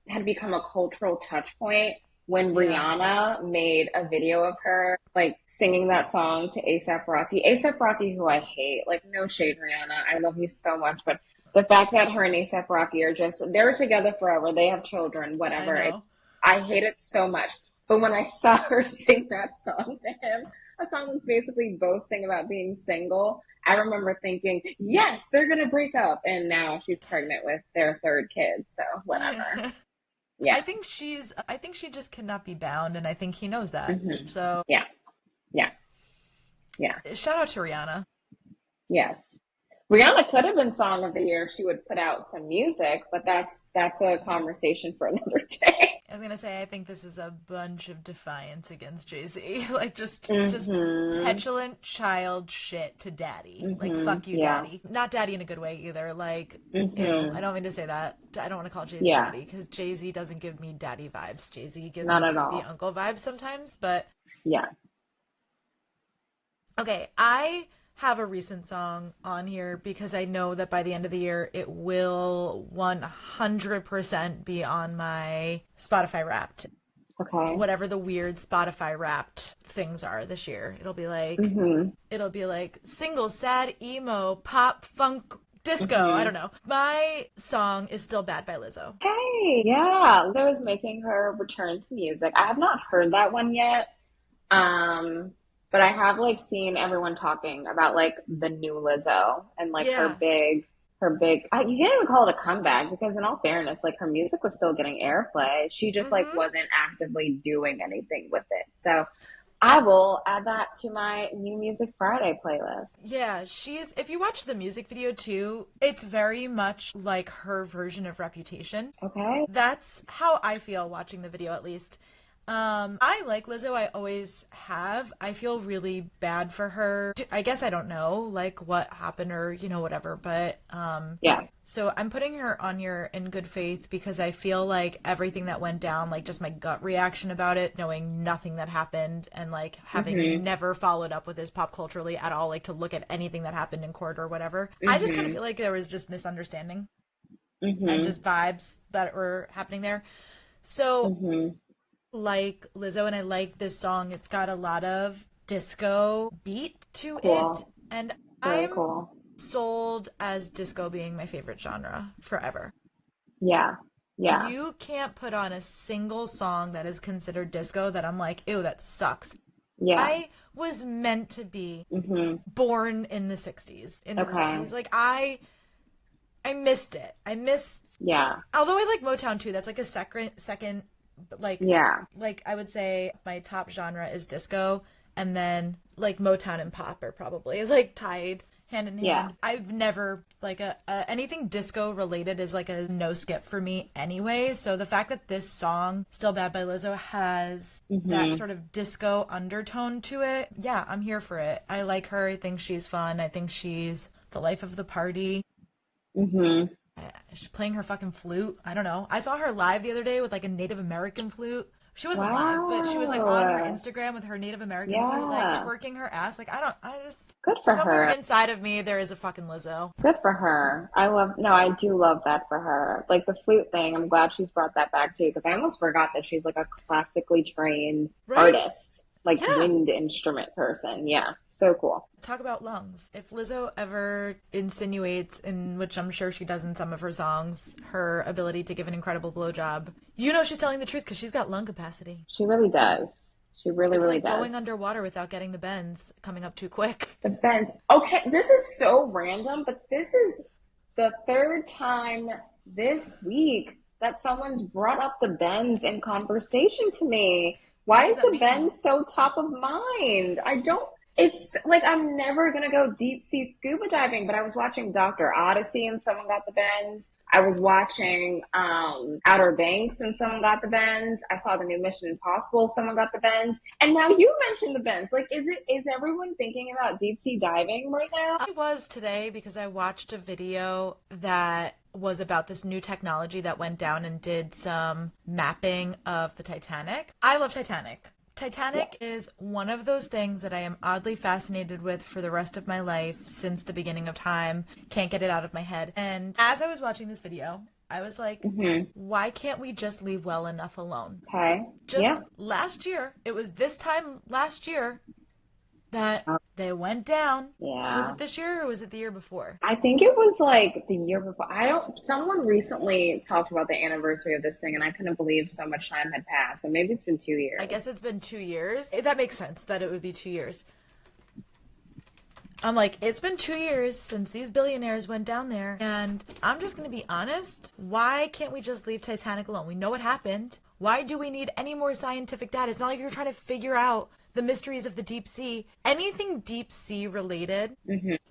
had become a cultural touch point when Yeah. Rihanna made a video of her like singing that song to ASAP Rocky. ASAP Rocky, who I hate, like no shade, Rihanna, I love you so much, but the fact that her and ASAP Rocky are just they're together forever, they have children, I whatever. know. I hate it so much. But when I saw her sing that song to him, a song that's basically boasting about being single, I remember thinking, yes, they're going to break up. And now she's pregnant with their third kid. So whatever. Yeah. I think she just cannot be bound, and I think he knows that. Hmm. So Yeah. Yeah. Yeah. shout out to Rihanna. Yes. Rihanna could have been Song of the Year if she would put out some music, but that's a conversation for another day. I was gonna say, I think this is a bunch of defiance against Jay-Z. Like, just Hmm. petulant child shit to daddy. Like, Hmm. fuck you, Yeah. daddy. Not daddy in a good way either. Like, ew. I Hmm. don't mean to say that. I don't want to call Jay-Z Yeah. daddy, because Jay-Z doesn't give me daddy vibes. Jay-Z gives Not me at creepy all. uncle vibes sometimes, but Yeah. okay, I have a recent song on here because I know that by the end of the year it will 100% be on my Spotify Wrapped. Okay. Whatever the weird Spotify Wrapped things are this year. Hmm. It'll be like single, sad, emo, pop, funk, disco. I Hmm. don't know. My song is Still Bad by Lizzo. Hey, yeah. Lizzo is making her return to music. I have not heard that one yet. Um, but I have like seen everyone talking about like the new Lizzo and like Yeah. you can't even call it a comeback because in all fairness, like her music was still getting airplay. She just like Mm-hmm. wasn't actively doing anything with it. So I will add that to my New Music Friday playlist. Yeah, if you watch the music video too, it's very much like her version of Reputation. Okay. That's how I feel watching the video, at least. I like Lizzo. I always have. I feel really bad for her. I guess I don't know, like, what happened or, whatever. But, Yeah. so I'm putting her on here in good faith because I feel like everything that went down, like, just my gut reaction about it, knowing nothing that happened and, like, having Hmm. never followed up with this pop culturally at all, like, to look at anything that happened in court or whatever. I just kind of Hmm. feel like there was just misunderstanding and Hmm. just vibes that were happening there. So Hmm. like Lizzo, and I like this song. It's got a lot of disco beat to it, Cool. and Very I'm cool. sold as disco being my favorite genre forever. Yeah. Yeah. You can't put on a single song that is considered disco that I'm like, ew, that sucks. Yeah. I was meant to be Hmm. born in the 60s, into the Okay. 70s. Like, I missed it. I miss, Yeah. although I like Motown too. That's like a second, like Yeah. I would say my top genre is disco, and then like Motown and pop are probably like tied hand in Yeah. hand. I've never like anything disco related is like a no skip for me anyway. So the fact that this song Still Bad by Lizzo has that Hmm. sort of disco undertone to it, yeah, I'm here for it. I like her. I think she's fun. I think she's the life of the party. Hmm. She's playing her fucking flute. I don't know. I saw her live the other day with like a Native American flute. She wasn't live, but she was like on her Wow. Instagram with her Native American flute, like Yeah. twerking her ass. Like, I just, Good for somewhere her. inside of me, there is a fucking Lizzo. Good for her. No, I do love that for her. Like the flute thing, I'm glad she's brought that back too, because I almost forgot that she's like a classically trained Right? artist, like Yeah. wind instrument person. Yeah. So cool. Talk about lungs. If Lizzo ever insinuates, in which I'm sure she does in some of her songs, her ability to give an incredible blowjob, she's telling the truth because she's got lung capacity. She really does. She really, It's really like does. going underwater without getting the bends coming up too quick. The bends. Okay, this is so random, but this is the third time this week that someone's brought up the bends in conversation to me. What Why does is that the mean? bend so top of mind? I don't. It's like I'm never gonna go deep sea scuba diving, but I was watching Dr. Odyssey and someone got the bends. I was watching Outer Banks and someone got the bends. I saw the new Mission Impossible, someone got the bends. And now you mentioned the bends. Like, is everyone thinking about deep sea diving right now? I was today because I watched a video that was about this new technology that went down and did some mapping of the Titanic. I love Titanic. Yeah. Titanic is one of those things that I am oddly fascinated with for the rest of my life since the beginning of time. Can't get it out of my head. And as I was watching this video, I was like, Hmm. why can't we just leave well enough alone? Okay. Just Yeah. last year, it was this time last year, that they went down. Yeah. Was it this year or was it the year before? I think it was like the year before. Someone recently talked about the anniversary of this thing, and I couldn't believe so much time had passed. So maybe it's been 2 years. I guess it's been 2 years. That makes sense that it would be 2 years. I'm like, it's been 2 years since these billionaires went down there, and I'm just going to be honest. Why can't we just leave Titanic alone? We know what happened. Why do we need any more scientific data? It's not like you're trying to figure out the mysteries of the deep sea. Anything deep sea related,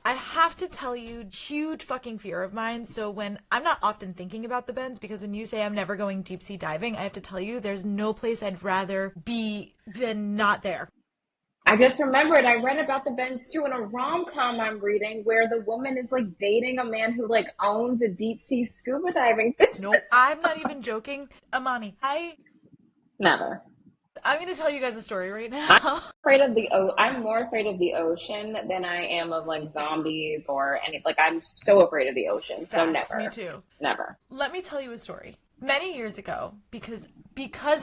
I have to tell you, huge fucking fear of mine. So when I'm not often thinking about the bends, because when you say I'm never going deep sea diving, I have to tell you there's no place I'd rather be than not there. I just remembered I read about the bends too in a rom-com I'm reading where the woman is like dating a man who like owns a deep sea scuba diving business. No, I'm not even joking. Imani, Never. I'm going to tell you guys a story right now. I'm more afraid of the ocean than I am of like zombies or any, like I'm so afraid of the ocean. So never. Me too. Never. Let me tell you a story. Many years ago, because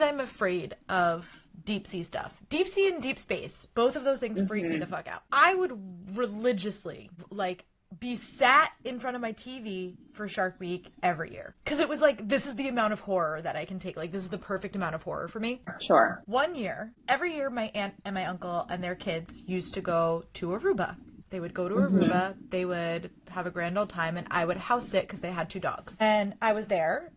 I'm afraid of deep sea stuff. Deep sea and deep space, both of those things freak me the fuck out. I would religiously like be sat in front of my TV for Shark Week every year. Because it was like, this is the amount of horror that I can take. Like, this is the perfect amount of horror for me. Sure. One year, every year, my aunt and my uncle and their kids used to go to Aruba. They would go to Aruba, they would have a grand old time, and I would house sit because they had 2 dogs. And I was there,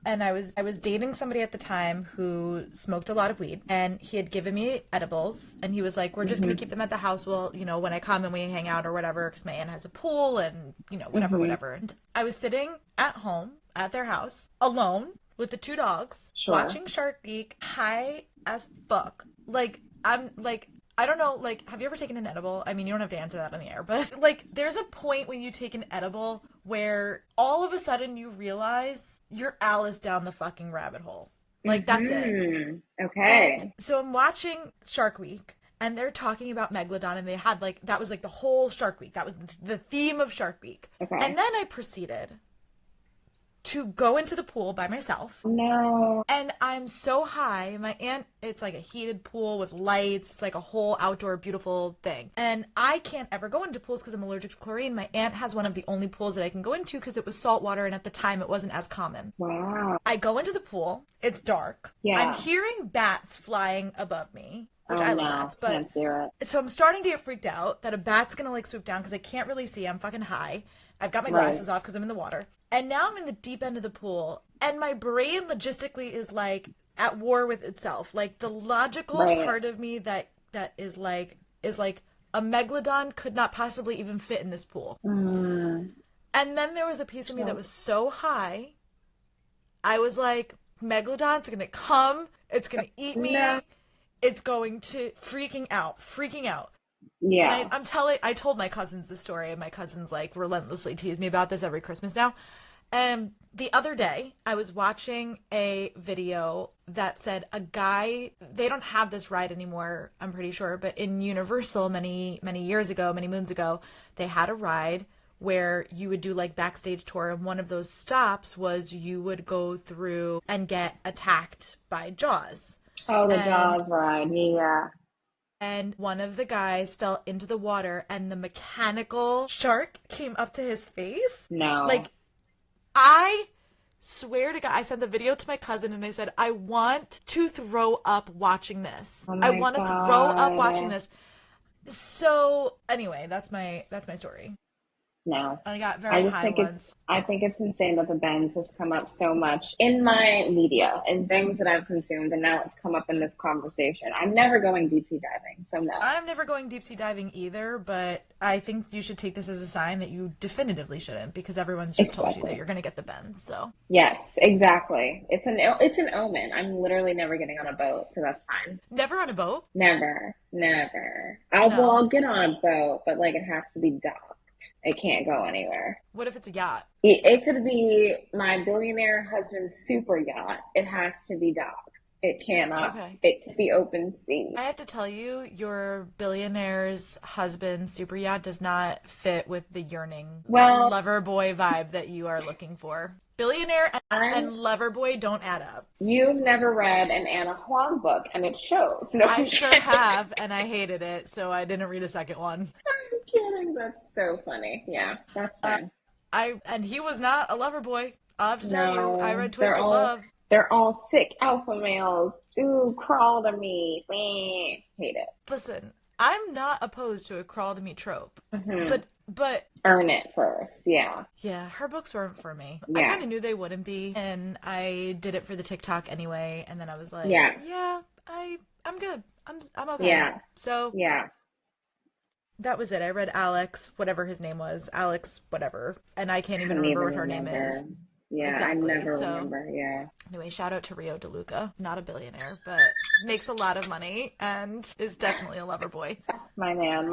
and I was dating somebody at the time who smoked a lot of weed, and he had given me edibles, and he was like, we're just going to keep them at the house, well, you know, when I come and we hang out or whatever, because my aunt has a pool and, you know, whatever. And I was sitting at home at their house, alone, with the 2 dogs, watching Shark Week, high as fuck. Like, I'm like, I don't know, like, have you ever taken an edible? I mean, you don't have to answer that on the air, but, like, there's a point when you take an edible where all of a sudden you realize you're Alice down the fucking rabbit hole. Like, that's it. Okay. And so I'm watching Shark Week, and they're talking about Megalodon, and they had, like, that was, like, the whole Shark Week. That was the theme of Shark Week. Okay. And then I proceeded to go into the pool by myself. No. And I'm so high. My aunt, it's like a heated pool with lights. It's like a whole outdoor beautiful thing. And I can't ever go into pools because I'm allergic to chlorine. My aunt has one of the only pools that I can go into because it was salt water, and at the time it wasn't as common. Wow. I go into the pool. It's dark. Yeah. I'm hearing bats flying above me. Which I love bats, but can't hear it. So I'm starting to get freaked out that a bat's gonna like swoop down because I can't really see. I'm fucking high. I've got my glasses off because I'm in the water. And now I'm in the deep end of the pool, and my brain logistically is like at war with itself. Like the logical part of me that is like a megalodon could not possibly even fit in this pool. And then there was a piece of me that was so high, I was like, megalodon's gonna come, it's gonna eat me, it's going to freaking out. Yeah. And I told my cousins this story, and my cousins like relentlessly tease me about this every Christmas now. And the other day, I was watching a video that said a guy, they don't have this ride anymore, I'm pretty sure, but in Universal many years ago, many moons ago, they had a ride where you would do like backstage tour, and one of those stops was you would go through and get attacked by Jaws. Oh, the Jaws ride, yeah. And one of the guys fell into the water, and the mechanical shark came up to his face. No. Like, I swear to God, I sent the video to my cousin, and I said, I want to throw up watching this. Oh I want to throw up watching this. So, anyway, that's my story. No. I got very high ones. I think it's insane that the bends has come up so much in my media and things that I've consumed, and now it's come up in this conversation. I'm never going deep sea diving, so no. I'm never going deep sea diving either, but I think you should take this as a sign that you definitively shouldn't, because everyone's just told you that you're going to get the bends. So yes, exactly. It's an omen. I'm literally never getting on a boat, so that's fine. Never on a boat? Never. I'll get on a boat, but like it has to be docked. It can't go anywhere. What if it's a yacht? It could be my billionaire husband's super yacht. It has to be docked. It cannot. Okay. It could be open sea. I have to tell you, your billionaire's husband's super yacht does not fit with the yearning lover boy vibe that you are looking for. Billionaire and Loverboy don't add up. You've never read an Anna Huang book, and it shows. No, I sure have, and I hated it, so I didn't read a second one. I'm kidding. That's so funny. Yeah, that's fine. And he was not a lover boy. I'll have to tell you, I read they're Twisted all Love. they're all sick alpha males. Ooh, crawl to me. Hate it. Listen, I'm not opposed to a crawl to me trope, but earn it first. Yeah. Yeah, her books weren't for me. Yeah. I kind of knew they wouldn't be, and I did it for the TikTok anyway. And then I was like, I'm good. I'm okay. Yeah. So yeah. That was it. I read Alex, whatever his name was, Alex, whatever, and I can't even remember what her name is. Yeah, exactly. I never remember. Yeah. Anyway, shout out to Rio DeLuca. Not a billionaire, but makes a lot of money and is definitely a lover boy. My man.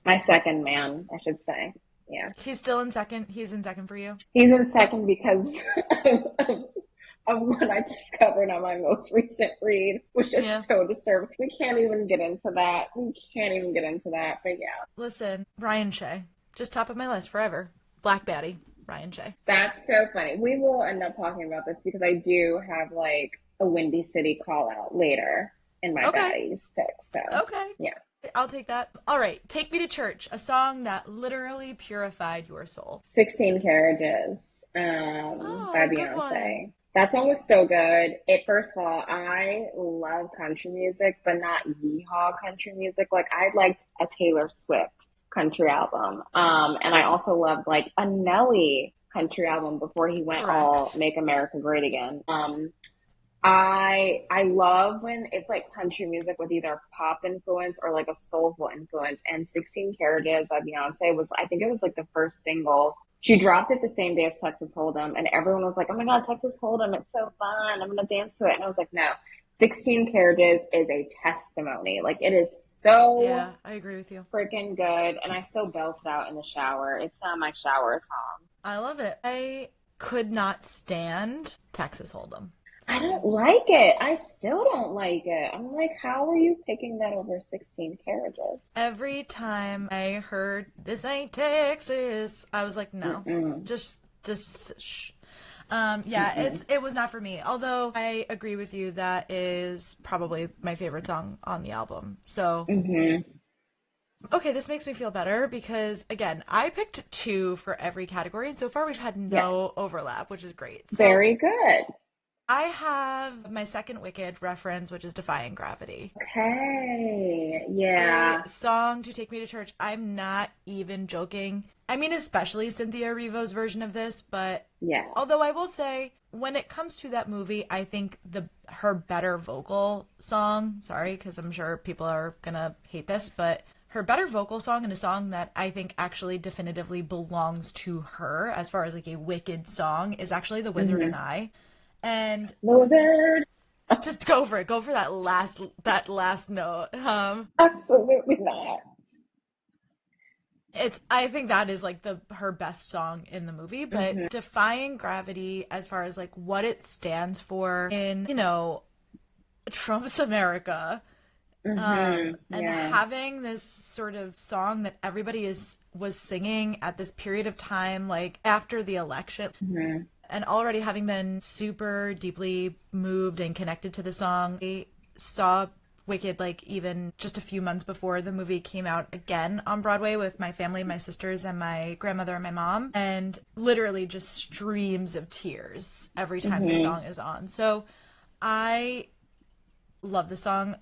My second man, I should say. Yeah. He's still in second. He's in second for you. He's in second because of what I discovered on my most recent read, which is so disturbing. We can't even get into that. But yeah. Listen, Ryan Shea. Just top of my list forever. Black Baddie, Ryan Shea. That's so funny. We will end up talking about this because I do have like a Windy City call out later in my baddies pick. So yeah. I'll take that. All right. Take Me to Church, a song that literally purified your soul. 16 Carriages by Beyonce. That song was so good. First of all, I love country music, but not yeehaw country music. Like, I liked a Taylor Swift country album. And I also loved, like, a Nelly country album before he went all Make America Great Again. I love when it's, like, country music with either pop influence or, like, a soulful influence. And 16 Carriages by Beyonce was, I think it was, like, the first single. She dropped it the same day as Texas Hold'em, and everyone was like, oh my God, Texas Hold'em, it's so fun. I'm going to dance to it. And I was like, no, 16 Carriages is a testimony. Like, it is so I agree with you. Freaking good. And I still belt it out in the shower. It's my shower song. I love it. I could not stand Texas Hold'em. I don't like it. I still don't like it. I'm like, how are you picking that over 16 Carriages? Every time I heard, this ain't Texas, I was like, no, just shh. It was not for me. Although I agree with you, that is probably my favorite song on the album. So, okay, this makes me feel better because, again, I picked 2 for every category, and so far we've had no overlap, which is great. So, very good. I have my second Wicked reference, which is Defying Gravity. Okay, yeah. A song to take me to church. I'm not even joking. I mean, especially Cynthia Erivo's version of this, but although I will say, when it comes to that movie, I think her better vocal song, sorry, because I'm sure people are gonna hate this, but her better vocal song and a song that I think actually definitively belongs to her as far as like a Wicked song is actually The Wizard and I. And Wizard, just go for it. Go for that last note. Absolutely not. I think that is like her best song in the movie, but Defying Gravity, as far as like what it stands for in, Trump's America, and having this sort of song that everybody was singing at this period of time, like after the election. And already having been super deeply moved and connected to the song, I saw Wicked like even just a few months before the movie came out again on Broadway with my family, my sisters, and my grandmother and my mom. And literally just streams of tears every time the song is on. So I love the song.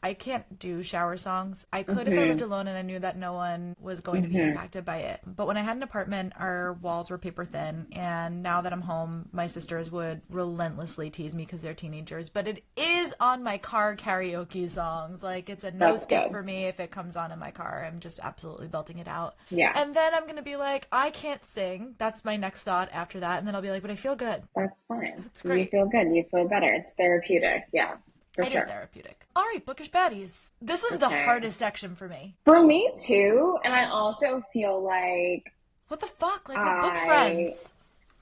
I can't do shower songs. I could if I lived alone and I knew that no one was going to be impacted by it. But when I had an apartment, our walls were paper thin. And now that I'm home, my sisters would relentlessly tease me because they're teenagers. But it is on my car karaoke songs. Like, it's a no skip for me if it comes on in my car. I'm just absolutely belting it out. Yeah. And then I'm going to be like, I can't sing. That's my next thought after that. And then I'll be like, but I feel good. That's fine. It's great. You feel good. You feel better. It's therapeutic. Yeah. It is therapeutic. All right, bookish baddies. This was the hardest section for me. For me too, and I also feel like what the fuck? Like we're book friends.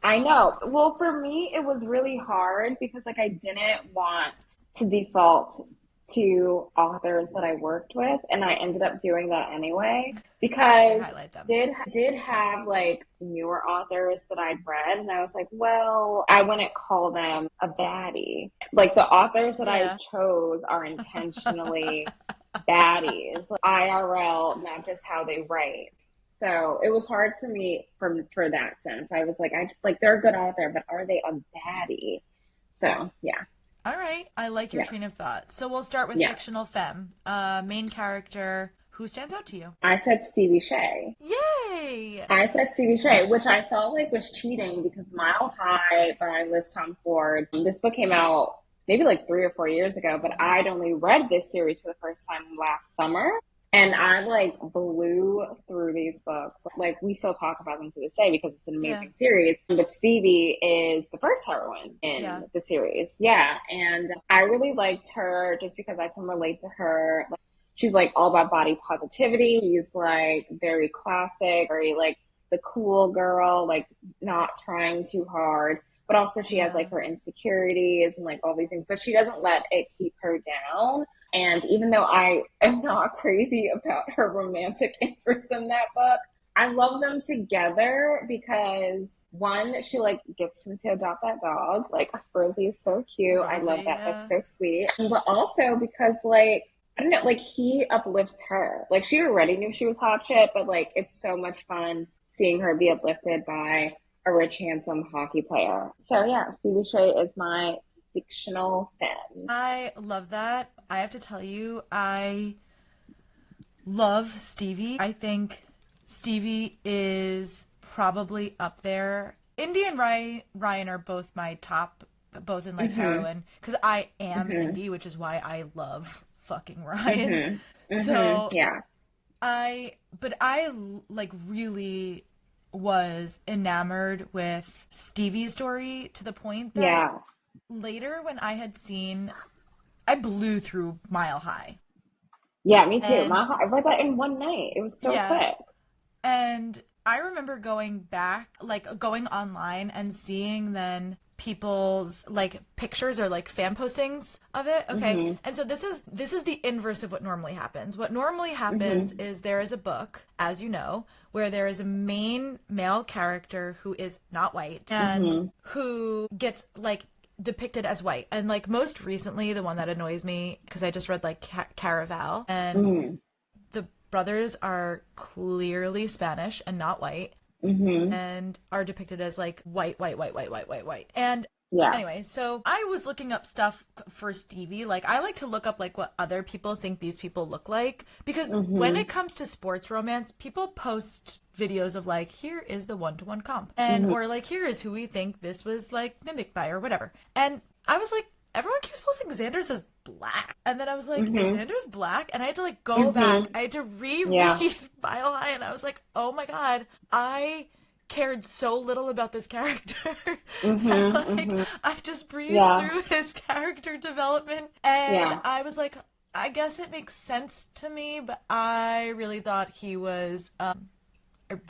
I know. Well, for me, it was really hard because like I didn't want to default to authors that I worked with, and I ended up doing that anyway I because highlight them. did have like newer authors that I'd read, and I was like, well, I wouldn't call them a baddie. Like the authors that I Yeah. chose are intentionally baddies, like IRL, not just how they write. So it was hard for me for that sense. I was like, I like they're a good author, but are they a baddie? So yeah, All right. I like your yeah, train of thought. So we'll start with yeah. fictional femme. Main character. Who stands out to you? I said Stevie Shay. Yay! I said Stevie Shay, which I felt like was cheating because Mile High by Liz Tom Ford. This book came out maybe like 3 or 4 years ago, but I'd only read this series for the first time last summer. And I like blew through these books. Like we still talk about them to this day because it's an Yeah. amazing series. But Stevie is the first heroine Yeah. in the series. Yeah. And I really liked her just because I can relate to her. Like, she's like all about body positivity. She's like very classic, very like the cool girl, like not trying too hard. But also she has Yeah. like her insecurities and like all these things, but she doesn't let it keep her down. And even though I am not crazy about her romantic interest in that book, I love them together because one, she like gets him to adopt that dog. Like Rosie is so cute. I love Rosie, that. That's yeah. so sweet. But also because like I don't know, like he uplifts her. Like she already knew she was hot shit, but like it's so much fun seeing her be uplifted by a rich, handsome hockey player. So yeah, Stevie Shay is my fictional femme. I love that. I have to tell you, I love Stevie. I think Stevie is probably up there. Indy and Ryan are both my top, both in like Mm-hmm. heroine, because I am Mm-hmm. Indy, which is why I love fucking Ryan. Mm-hmm. Mm-hmm. So Yeah. but I like really was enamored with Stevie's story to the point that Yeah. later when I blew through Mile High. Yeah, me too. And I read that in one night. It was so yeah, quick. and I remember going back, like going online and seeing then people's like pictures or like fan postings of it. Okay. Mm-hmm. And so this is the inverse of what normally happens. What normally happens Mm-hmm. is there is a book, as you know, where there is a main male character who is not white and Mm-hmm. who gets like depicted as white. And like most recently, the one that annoys me because I just read like Caraval, and Mm-hmm. the brothers are clearly Spanish and not white Mm-hmm. and are depicted as like white, white, white, white, white, white, white. And Yeah. anyway, so I was looking up stuff for Stevie. Like I like to look up like what other people think these people look like because when Mm-hmm. it comes to sports romance, people post videos of like here is the one-to-one comp and Mm-hmm. or like here is who we think this was like mimicked by or whatever. And I was like everyone keeps posting Xander says black. And then I was like, Mm-hmm. Xander's black? And I had to like go back. Mm-hmm. I had to reread Yeah. Mile High and I was like, oh my God, I cared so little about this character. And Mm-hmm. like Mm-hmm. I just breezed Yeah. through his character development and Yeah. I was like, I guess it makes sense to me, but I really thought he was I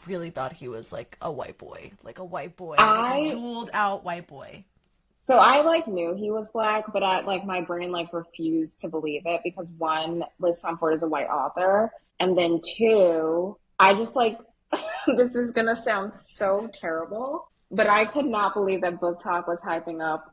really thought he was like a white boy, like a white boy, like a I jeweled out white boy. So I like knew he was black, but I like my brain like refused to believe it because one, Liz Mumford is a white author, and then two, I just like this is gonna sound so terrible, but I could not believe that Book Talk was hyping up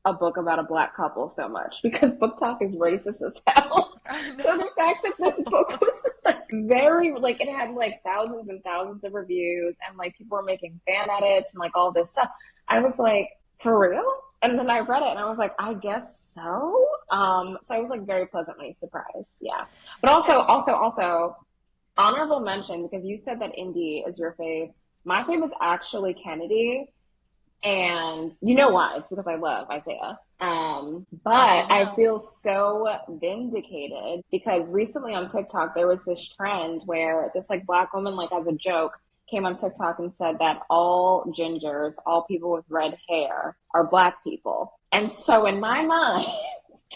a book about a black couple so much because Book Talk is racist as hell. I So the fact that this book was like very like it had like thousands and thousands of reviews and like people were making fan edits and like all this stuff. I was like, for real? And then I read it and I was like, I guess so. So I was like very pleasantly surprised. Yeah. But It's also honorable mention because you said that Indy is your fave. My fave is actually Kennedy. And you know why? It's because I love Isaiah. But I do I now. feel so vindicated because recently on TikTok there was this trend where this like black woman, like as a joke, came on TikTok and said that all gingers, all people with red hair, are black people. And so in my mind,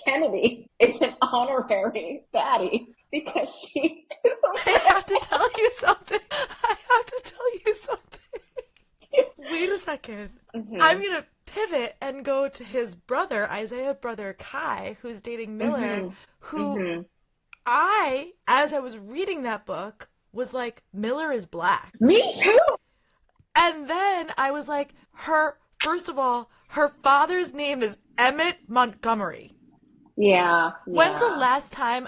Kennedy is an honorary baddie because she is a I have to redhead. tell you something. I have to tell you something. Wait a second. I'm Mm-hmm. gonna pivot and go to his brother, Isaiah's brother Kai, who's dating Miller, who as I was reading that book, was like, Miller is black. Me too. And then I was like, first of all, her father's name is Emmett Montgomery. Yeah. When's the last time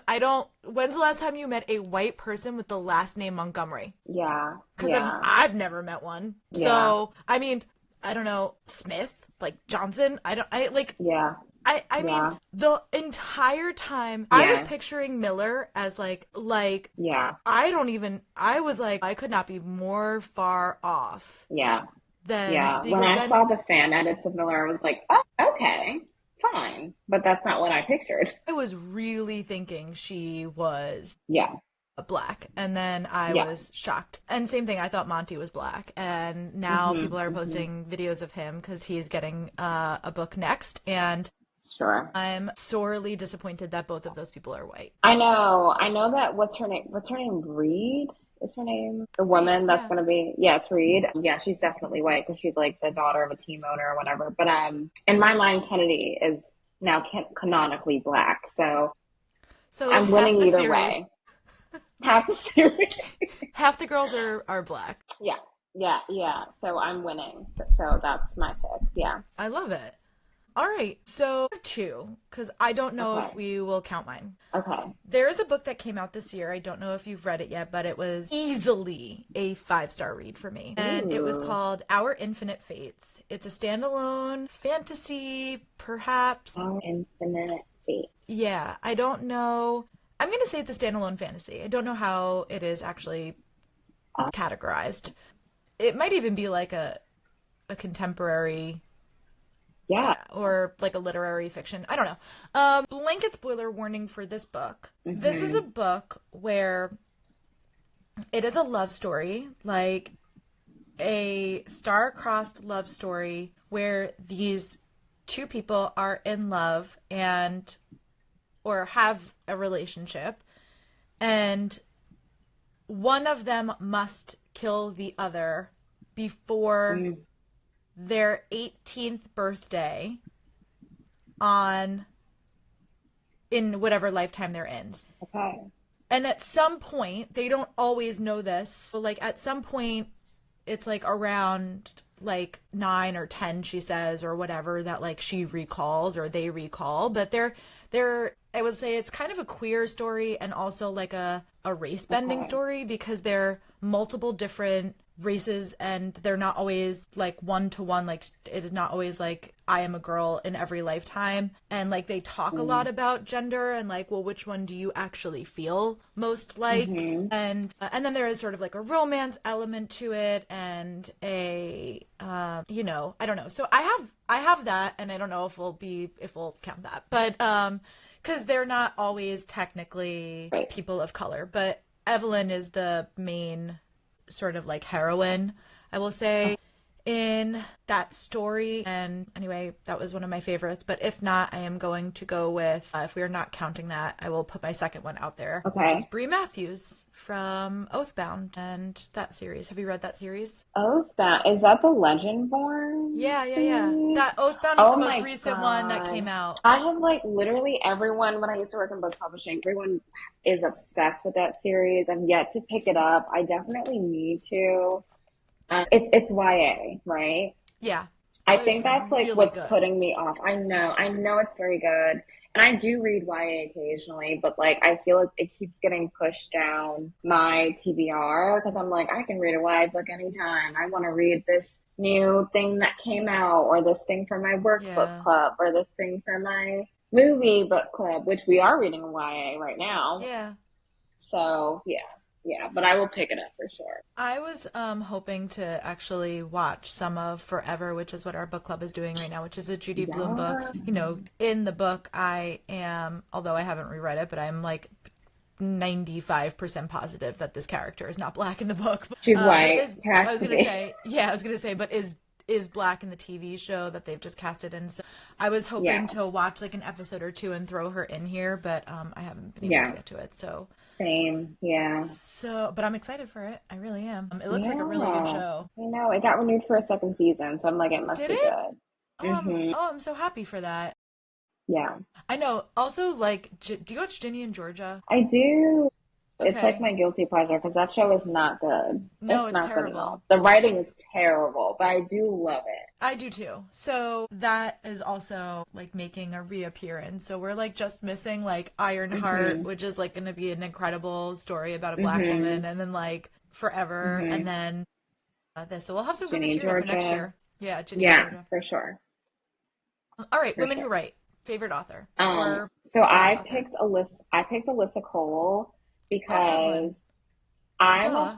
you met a white person with the last name Montgomery? Yeah. Because I've never met one. Yeah. So, I mean, I don't know, Smith, like Johnson. I mean, the entire time I was picturing Miller as I was like, I could not be more far off. Yeah. When I saw the fan edits of Miller, I was like, oh, okay, fine. But that's not what I pictured. I was really thinking she was black, and then I was shocked. And same thing, I thought Monty was black, and now people are posting videos of him because he's getting a book next, and sure, I'm sorely disappointed that both of those people are white. I know that. What's her name? Reed is her name, the woman that's gonna be, it's Reed. Yeah, she's definitely white because she's like the daughter of a team owner or whatever, but in my mind Kennedy is now canonically black, so I'm winning either way. Half the series. Half the girls are black. Yeah. So I'm winning. So that's my pick. Yeah. I love it. All right. So 2, because I don't know if we will count mine. Okay. There is a book that came out this year. I don't know if you've read it yet, but it was easily a 5-star read for me. And it was called Our Infinite Fates. It's a standalone fantasy, perhaps. Our Infinite Fates. Yeah. I don't know. I'm going to say it's a standalone fantasy. I don't know how it is actually categorized. It might even be like a contemporary, or like a literary fiction. I don't know. Blanket spoiler warning for this book. This is a book where it is a love story, like a star-crossed love story where these two people are in love or have a relationship, and one of them must kill the other before their 18th birthday in whatever lifetime they're in. Okay. And at some point, they don't always know this, so like at some point it's like around like 9 or 10, she says, or whatever, that like she recalls or they recall, but they're I would say it's kind of a queer story and also like a race bending story, because they're multiple different races and they're not always like one-to-one, like it is not always like I am a girl in every lifetime, and like they talk a lot about gender and like, well, which one do you actually feel most like, and then there is sort of like a romance element to it and a I don't know, so I have that, and I don't know if we'll count that, but because they're not always technically people of color, but Evelyn is the main sort of like heroine, I will say, in that story. And anyway, that was one of my favorites, but if not, I am going to go with, if we are not counting that, I will put my second one out there, which is Brie Matthews from Oathbound and that series. Have you read that series? Oathbound, is that the Legendborn? Yeah. That Oathbound is the most recent one that came out. I have like literally everyone, when I used to work in book publishing, everyone is obsessed with that series. I've yet to pick it up. I definitely need to. It's YA, right? Yeah. I think that's like really what's putting me off. I know it's very good. And I do read YA occasionally, but like I feel like it keeps getting pushed down my TBR because I'm like, I can read a YA book anytime. I want to read this new thing that came out, or this thing for my work book club, or this thing for my movie book club, which we are reading a YA right now. Yeah. So yeah, but I will pick it up for sure. I was hoping to actually watch some of Forever, which is what our book club is doing right now, which is a Judy Blume book. You know, in the book, I am, although I haven't reread it, but I'm like 95% positive that this character is not black in the book. She's white. I was gonna say, but is black in the TV show that they've just casted in. So I was hoping to watch like an episode or two and throw her in here, but I haven't been able to get to it. So same, yeah. So, but I'm excited for it. I really am. It looks like a really good show. I know. It got renewed for a second season, so I'm like, it must be good. I'm so happy for that. Yeah. I know. Also, like, do you watch Ginny and Georgia? I do. It's like Okay. my guilty pleasure because that show is not good. No, It's it's not good at terrible. all. The writing is terrible, but I do love it. I do too. So that is also like making a reappearance. So we're like just missing like Ironheart, Hmm. which is like going to be an incredible story about a black woman, Hmm. and then like Forever, and Hmm. then this. So we'll have some good Ginny and material for next Georgia. year. Yeah, Ginny and Yeah, Georgia. for sure. All right, For Women sure. Who Write. Favorite author or So favorite author? I picked Alyssa Cole Oh, good because one. Duh.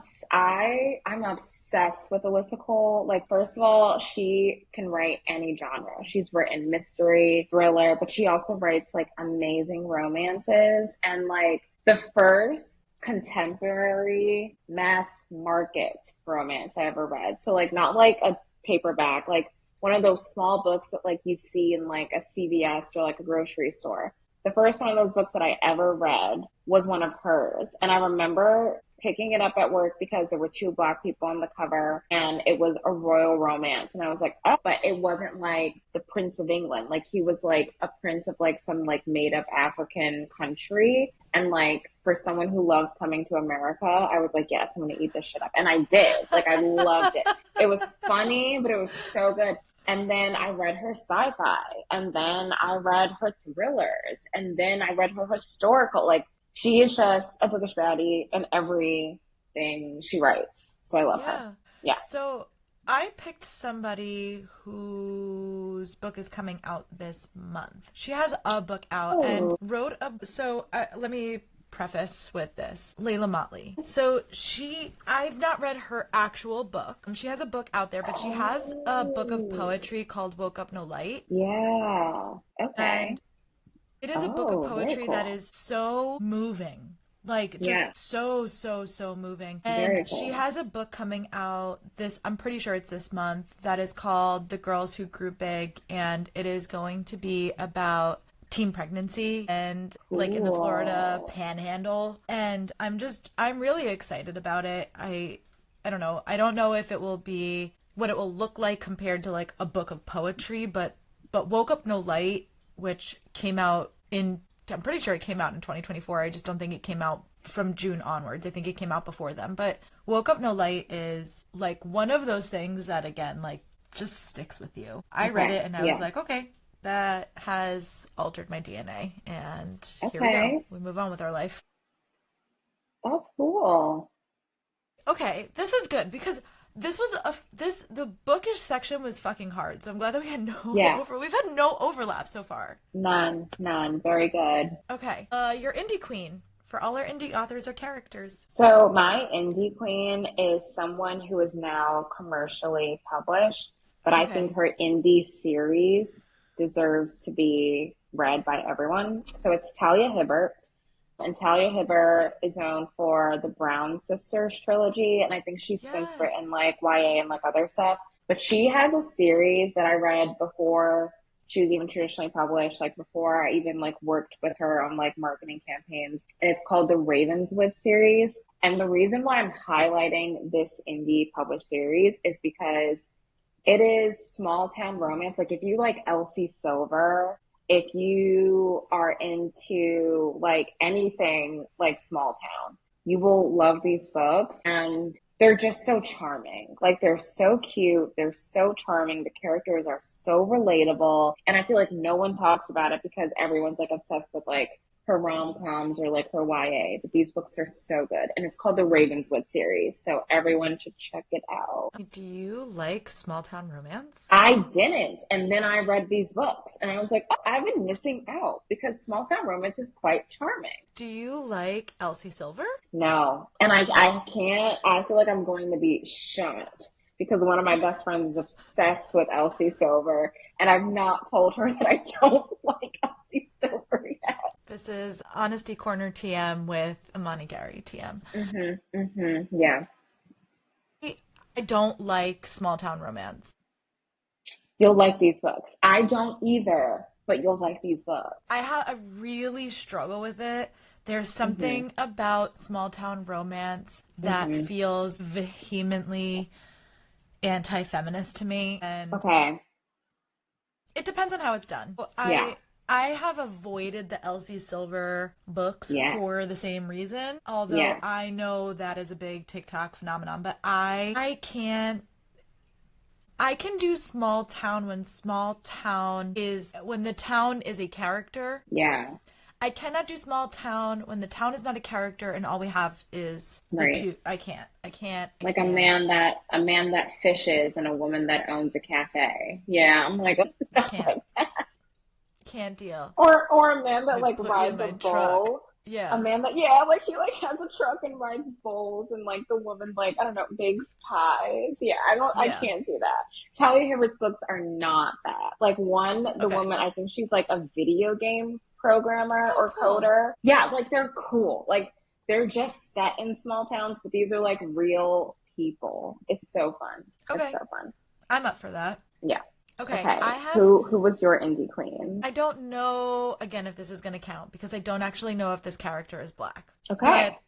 I'm obsessed with Alyssa Cole. Like, first of all, she can write any genre. She's written mystery, thriller, but she also writes like amazing romances and like the first contemporary mass market romance I ever read. So like not like a paperback, like one of those small books that like you see in like a CVS or like a grocery store. The first one of those books that I ever read was one of hers. And I remember picking it up at work because there were two black people on the cover and it was a royal romance. And I was like, oh, but it wasn't like the Prince of England. Like he was like a prince of like some like made up African country. And like for someone who loves coming to America, I was like, yes, I'm going to eat this shit up. And I did. Like I loved it. It was funny, but it was so good. And then I read her sci-fi, and then I read her thrillers, and then I read her historical. Like she is just a bookish baddie in everything she writes. So I love her. Yeah. Yeah. So I picked somebody whose book is coming out this month. She has a book out and Oh. wrote a. So let me preface with this. Layla Motley. So I've not read her actual book. She has a book out there, but she has a book of Oh. poetry called Woke Up No Light. Yeah. Okay. And it is a book of Oh, very poetry that cool. is so moving. Like Yeah. just so so so moving. And Very she cool. has a book coming out I'm pretty sure it's this month that is called The Girls Who Grew Big, and it is going to be about teen pregnancy and like in the Florida Cool. panhandle, and I'm really excited about it. I don't know. I don't know if it will be what it will look like compared to like a book of poetry, but Woke Up No Light, which came out in, I'm pretty sure it came out in 2024. I just don't think it came out from June onwards. I think it came out before then. But Woke Up No Light is like one of those things that, again, like just sticks with you. I read Okay. it and I was Yeah. like, okay, that has altered my DNA. And here we go. Okay. We move on with our life. That's cool. Okay, this is good because the bookish section was fucking hard. So I'm glad that we had Yeah. we've had no overlap so far. None. None. Very good. Okay. Your indie queen. For all our indie authors are characters. So my indie queen is someone who is now commercially published, but I think Okay. her indie series deserves to be read by everyone. So it's Talia Hibbert. And Talia Hibbert is known for the Brown Sisters trilogy, and I think she's since written Yes. like YA and like other stuff. But she has a series that I read before she was even traditionally published, like before I even like worked with her on like marketing campaigns. And it's called the Ravenswood series. And the reason why I'm highlighting this indie published series is because it is small town romance. Like if you like Elsie Silver, if you are into like anything like small town, you will love these books and they're just so charming. Like they're so cute, they're so charming, the characters are so relatable, and I feel like no one talks about it because everyone's like obsessed with like her rom-coms or like her YA, but these books are so good. And it's called the Ravenswood series, so everyone should check it out. Do you like small town romance? I didn't. And then I read these books and I was like, oh, I've been missing out because small town romance is quite charming. Do you like Elsie Silver? No. And I can't, I feel like I'm going to be shocked because one of my best friends is obsessed with Elsie Silver and I've not told her that I don't like Elsie Silver yet. This is Honesty Corner TM with Imani Gary TM. Yeah. I don't like small town romance. You'll like these books. I don't either, but you'll like these books. I really struggle with it. There's Hmm. something about small town romance that Hmm. feels vehemently anti-feminist to me, and Okay. It depends on how it's done. Yeah. I have avoided the Elsie Silver books Yeah. for the same reason, although Yeah. I know that is a big TikTok phenomenon, but I can't. I can do small town when when the town is a character. Yeah. I cannot do small town when the town is not a character and all we have is the Right. two. I can't. I can't. I Like can't. a man that fishes and a woman that owns a cafe. Yeah, I'm like, what the fuck? Can't. Can't deal. Or a man that Let me like put you in rides a my truck. bull. A Yeah. man that, yeah, like he like has a truck and rides bulls, and like the woman like, I don't know, bakes pies. Yeah, I Yeah. can't do that. Talia Hibbert's books are not that. Like one, the Okay. woman, I think she's like a video game programmer Oh, or cool. coder. Yeah, like they're cool. Like they're just set in small towns, but these are like real people. It's so fun. It's Okay. so fun. I'm up for that. Yeah. Okay. Okay. I have Who was your indie queen? I don't know again if this is going to count because I don't actually know if this character is black. Okay.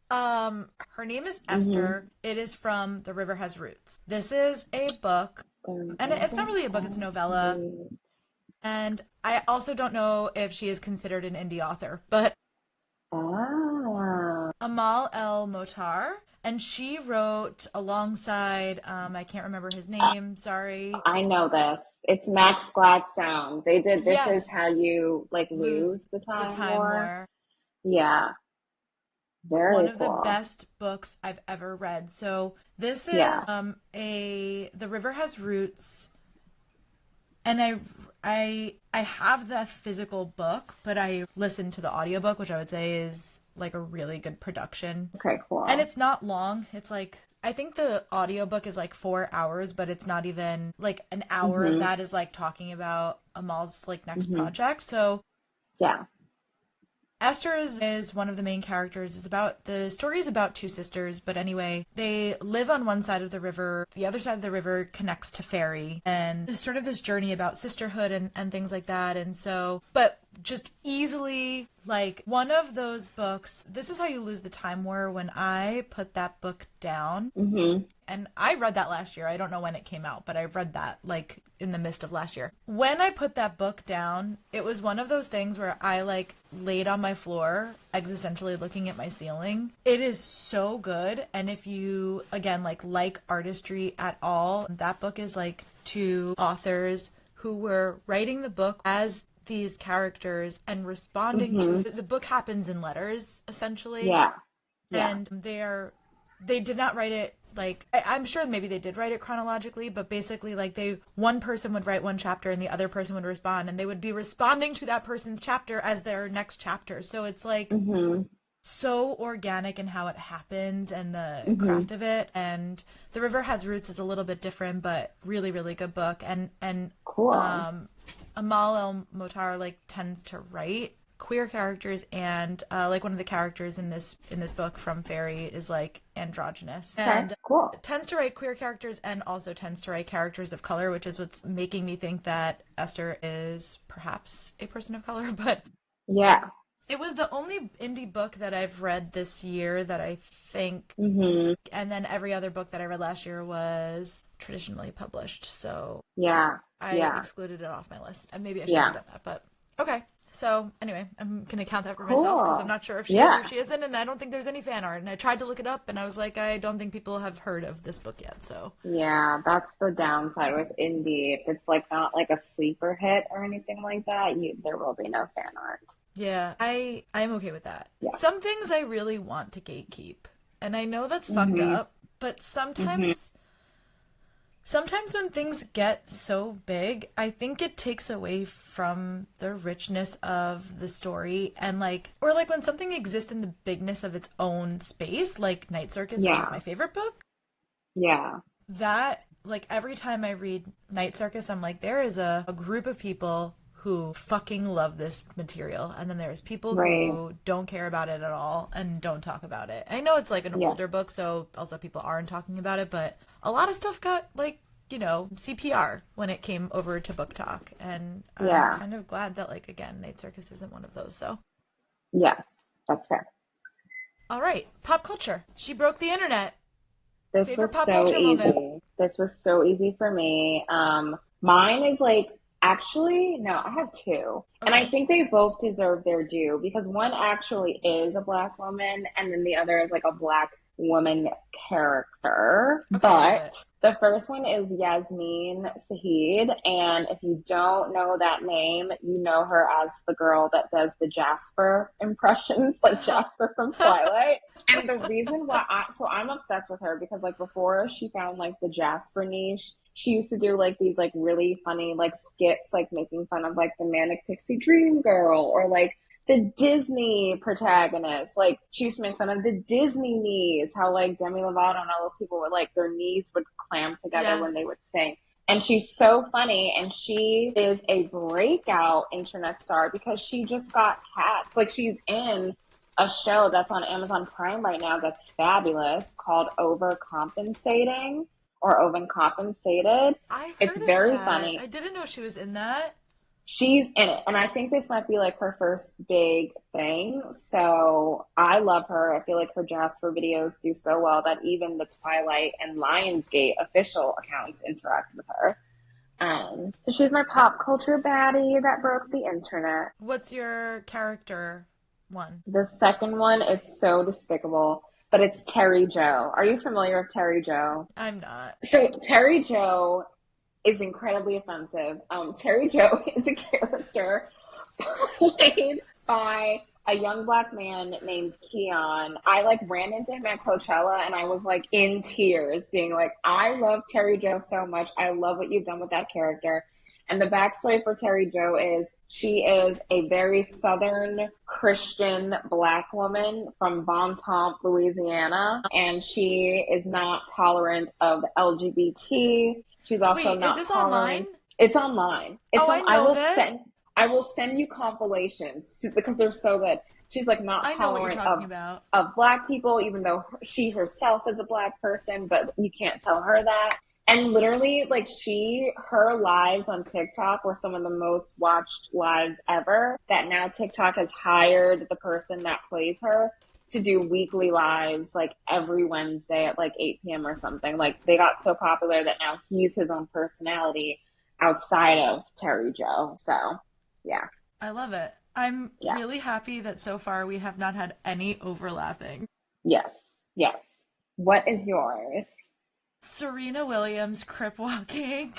But her name is Mm-hmm. Esther. It is from The River Has Roots. This is a book, and it's not really a book, it's a novella. And I also don't know if she is considered an indie author, but Ah. Amal El Motar, and she wrote alongside I can't remember his name, sorry. I know this. It's Max Gladstone. They did This Is Yes, How You like Lose lose the the time Time war. War. Yeah. One Very of the cool. best books I've ever read. So this Yeah. is The River Has Roots, and I have the physical book, but I listened to the audiobook, which I would say is like a really good production. Okay, cool. And it's not long. It's like I think the audiobook is like 4 hours, but it's not even like an hour of Mm-hmm. that is like talking about Amal's like next Mm-hmm. project. So Yeah. Esther is one of the main characters. The story is about two sisters, but anyway, they live on one side of the river. The other side of the river connects to ferry, and there's sort of this journey about sisterhood and things like that. And so, but just easily, like one of those books, This Is How You Lose the Time War, when I put that book down, Mm-hmm. and I read that last year. I don't know when it came out, but I read that like in the midst of last year. When I put that book down, it was one of those things where I like laid on my floor, existentially looking at my ceiling. It is so good. And if you, again, like artistry at all, that book is like two authors who were writing the book as these characters and responding Mm-hmm. to the book happens in letters, essentially. Yeah. Yeah. And they did not write it like I'm sure maybe they did write it chronologically, but basically like one person would write one chapter and the other person would respond, and they would be responding to that person's chapter as their next chapter. So it's like Mm-hmm. so organic in how it happens and the Mm-hmm. craft of it. And The River Has Roots is a little bit different, but really, really good book. And Cool. Amal El Motar like tends to write queer characters, and like one of the characters in this book from Fairy is like androgynous, Okay. and Cool. tends to write queer characters and also tends to write characters of color, which is what's making me think that Esther is perhaps a person of color. But Yeah. it was the only indie book that I've read this year that I think, Mm-hmm. and then every other book that I read last year was traditionally published, so Yeah. I Yeah. excluded it off my list. And maybe I should Yeah. have done that, but okay. So anyway, I'm gonna count that for myself because Cool. I'm not sure if she Yeah. is or she isn't, and I don't think there's any fan art. And I tried to look it up, and I was like, I don't think people have heard of this book yet. So Yeah, that's the downside with indie. If it's like not like a sleeper hit or anything like that, there will be no fan art. yeah, I'm okay with that. Yeah. Some things I really want to gatekeep, and I know that's fucked Mm-hmm. up, but sometimes when things get so big, I think it takes away from the richness of the story, and or when something exists in the bigness of its own space, like Night Circus, which is Yeah. my favorite book. Yeah. That, like, every time I read Night Circus, I'm like, there is a group of people who fucking love this material, and then there's people Right. who don't care about it at all and don't talk about it. I know it's like an Yeah. older book, so also people aren't talking about it, but a lot of stuff got CPR when it came over to Book Talk, and I'm Yeah. kind of glad that again, Night Circus isn't one of those. So Yeah. That's fair. all right, pop culture. She broke the internet. This Favorite was pop so culture easy. moment. This was so easy for me. Mine is like Actually, no, I have two. And I Okay. think they both deserve their due because one actually is a Black woman, and then the other is like a Black woman character. Okay, I love But it. the first one is Yasmin Saeed. And if you don't know that name, you know her as the girl that does the Jasper impressions, like Jasper from Twilight. And the reason why so I'm obsessed with her because like before she found like the Jasper niche, she used to do like these like really funny like skits like making fun of like the Manic Pixie Dream Girl or like the Disney protagonist. Like she used to make fun of the Disney knees, how like Demi Lovato and all those people would like their knees would clam together when they Yes. would sing. And she's so funny, and she is a breakout internet star because she just got cast. Like she's in a show that's on Amazon Prime right now that's fabulous called Overcompensating or Overcompensated. I It's heard of very that. funny. I didn't know she was in that. She's in it, and I think this might be like her first big thing. So I love her. I feel like her Jasper videos do so well that even the Twilight and Lionsgate official accounts interact with her. So she's my pop culture baddie that broke the internet. What's your character one? The second one is so despicable, but it's Terry Joe. Are you familiar with Terry Joe? I'm not. So Terry Joe is incredibly offensive. Terry Joe is a character played by a young Black man named Keon. I like ran into him at Coachella and I was like in tears, being like, I love Terry Joe so much. I love what you've done with that character. And the backstory for Terry Joe is she is a very Southern Christian Black woman from Bon Temps, Louisiana, and she is not tolerant of LGBT. She's also Wait, is not this online? tolerant. It's online. It's Oh, I on. I know will this. send. I will send you compilations because they're so good. She's like not I know what you're tolerant talking about. of Black people, even though she herself is a Black person, but you can't tell her that. And literally, like her lives on TikTok were some of the most watched lives ever. That now TikTok has hired the person that plays her to do weekly lives, like every Wednesday at like 8 p.m. or something. Like they got so popular that now he's his own personality outside of Terry Joe. So, yeah, I love it. I'm yeah, really happy that so far we have not had any overlapping. yes, yes. What is yours? Serena Williams crip walking.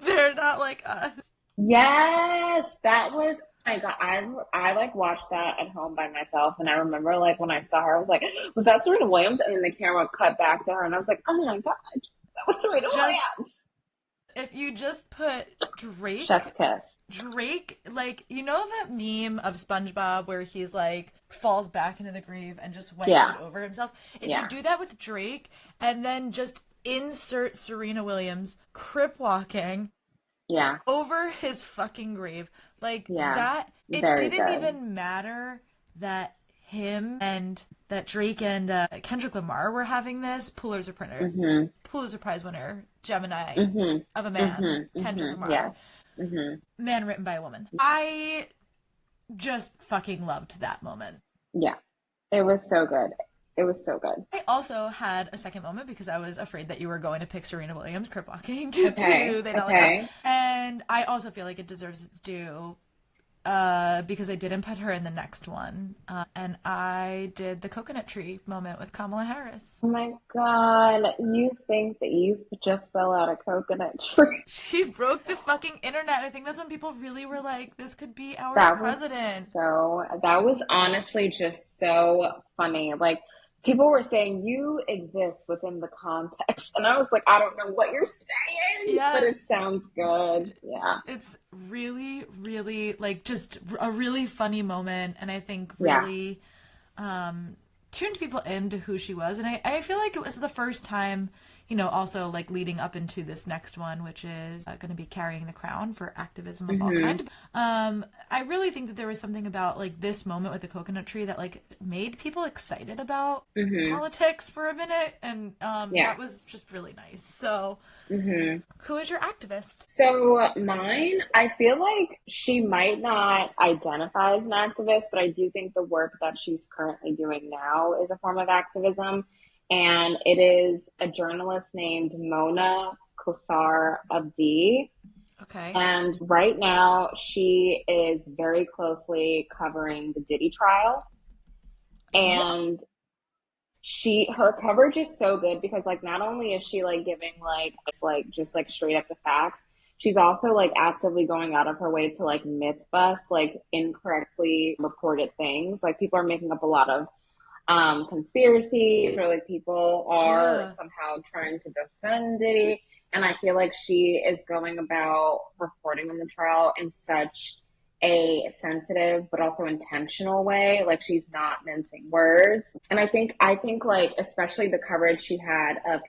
They're not like us. Yes, that was. I got. I like watched that at home by myself, and I remember like when I saw her, I was like, "Was that Serena Williams?" And then the camera cut back to her, and I was like, "Oh my god, that was Serena Just Williams!" if you just put Chef's Drake, kiss. Drake, like you know that meme of SpongeBob where he's like falls back into the grave and just wipes Yeah, it over himself. If you yeah, do that with Drake and then just insert Serena Williams crip walking yeah, over his fucking grave. Like yeah. that, it Very didn't good. even matter that him and that Drake and Kendrick Lamar were having this Mm-hmm. Pulitzer Prize winner, Gemini Mm-hmm. of a man, Mm-hmm. Kendrick Mm-hmm. Lamar, Yes. Mm-hmm. man written by a woman. I just fucking loved that moment. Yeah. It was so good. It was so good. I also had a second moment because I was afraid that you were going to pick Serena Williams crip walking Okay. to They Not Like Us. Okay. And I also feel like it deserves its due because I didn't put her in the next one. And I did the coconut tree moment with Kamala Harris. Oh my God. You think that you just fell out a coconut tree? She broke the fucking internet. I think that's when people really were like, this could be our president. That was honestly just so funny. Like, people were saying you exist within the context. And I was like, I don't know what you're saying, but Yes. it sounds good. Yeah. It's really, really like just a really funny moment. And I think Yeah. really tuned people into who she was. And I feel like it was the first time, you know, also like leading up into this next one, which is going to be carrying the crown for activism of all kind. I really think that there was something about like this moment with the coconut tree that like made people excited about politics for a minute. And that was just really nice. So who is your activist? So mine, I feel like she might not identify as an activist, but I do think the work that she's currently doing now is a form of activism. And it is a journalist named Mona Kosar Abdi. Okay. And right now, she is very closely covering the Diddy trial. Yeah. And her coverage is so good because like not only is she like giving like just like straight up the facts, she's also like actively going out of her way to like myth bust like incorrectly reported things. Like people are making up a lot of conspiracies, or like people are Yeah. somehow trying to defend Diddy. And I feel like she is going about reporting on the trial in such a sensitive but also intentional way. Like she's not mincing words. And I think like especially the coverage she had of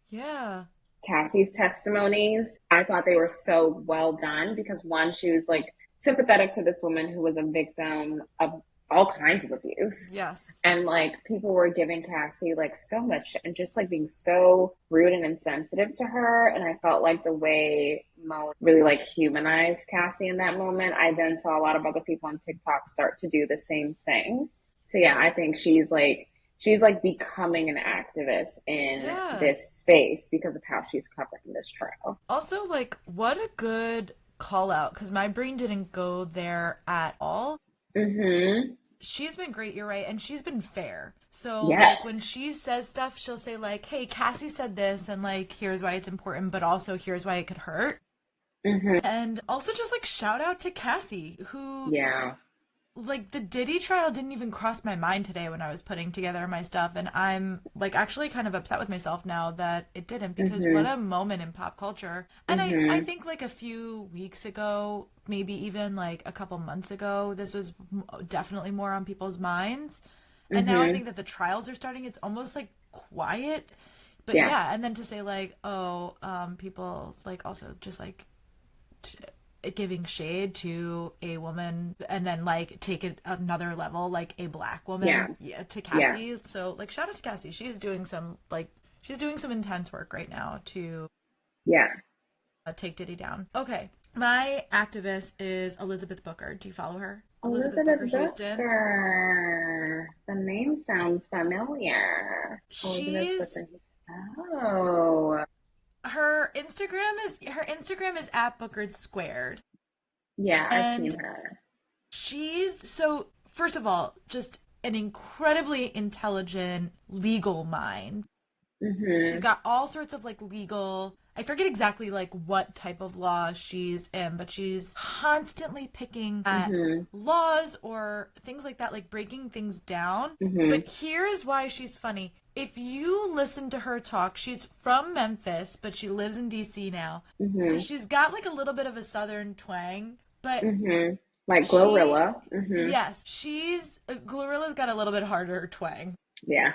Yeah. Cassie's testimonies, I thought they were so well done because one, she was like sympathetic to this woman who was a victim of all kinds of abuse. Yes. And like people were giving Cassie like so much and just like being so rude and insensitive to her. And I felt like the way Mo really like humanized Cassie in that moment, I then saw a lot of other people on TikTok start to do the same thing. So yeah, I think she's like becoming an activist in Yeah. this space because of how she's covering this trial. Also, like, what a good call out, because my brain didn't go there at all. Mm-hmm. She's been great, you're right, and she's been fair. So, like, when Yes. she says stuff, she'll say, like, hey, Cassie said this, and, like, here's why it's important, but also here's why it could hurt. Mm-hmm. And also just, like, shout out to Cassie, who, Yeah. like, the Diddy trial didn't even cross my mind today when I was putting together my stuff, and I'm, like, actually kind of upset with myself now that it didn't, because what Mm-hmm. a moment in pop culture. And I Mm-hmm. think, like, a few weeks ago, maybe even, like, a couple months ago, this was definitely more on people's minds. And now I Mm-hmm. think that the trials are starting, it's almost, like, quiet. But Yeah. yeah, and then to say, like, oh, people, like, also just, like, giving shade to a woman and then like take it another level, like a black Yeah. woman, yeah, to Yeah. Cassie. So like shout out to Cassie, she's doing some intense work right now to Yeah. take Diddy down. Okay, my activist is Elizabeth Booker. Do you follow her? Elizabeth Elizabeth Booker Houston. Booker. The name sounds familiar. Elizabeth She's Booker. Oh. her Instagram is at Booker Squared. Yeah, I've And seen her. she's so, first of all, just an incredibly intelligent legal mind. She's Mm-hmm. got all sorts of like legal, I forget exactly like what type of law she's in, but she's constantly picking at Mm-hmm. laws or things like that, like breaking things down. Mm-hmm. But here's why she's funny. If you listen to her talk, she's from Memphis, but she lives in DC now. So Mm-hmm. she's got like a little bit of a southern twang, but Mm-hmm. Like she, Glorilla. Mm-hmm. yes, she's Glorilla's got a little bit harder twang, Yeah.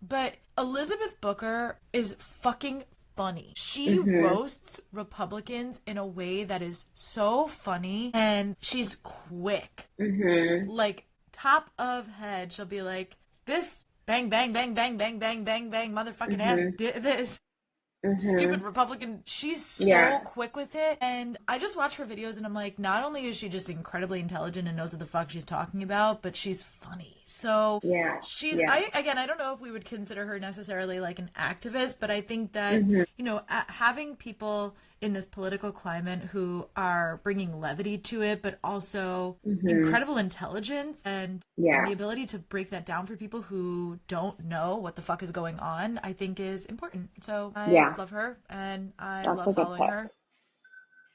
but Elizabeth Booker is fucking funny. She Mm-hmm. roasts Republicans in a way that is so funny, and she's quick. Mm-hmm. Like top of head, she'll be like, "This bang bang bang bang bang bang bang bang motherfucking ass Mm-hmm. did this." Mm-hmm. Stupid Republican. She's so Yeah. quick with it. And I just watch her videos and I'm like, not only is she just incredibly intelligent and knows what the fuck she's talking about, but she's funny. So Yeah. Yeah. I don't know if we would consider her necessarily like an activist, but I think that, Mm-hmm. having people in this political climate who are bringing levity to it, but also Mm-hmm. incredible intelligence and Yeah. the ability to break that down for people who don't know what the fuck is going on, I think is important. So I Yeah. love her and I That's a love good following pick. her.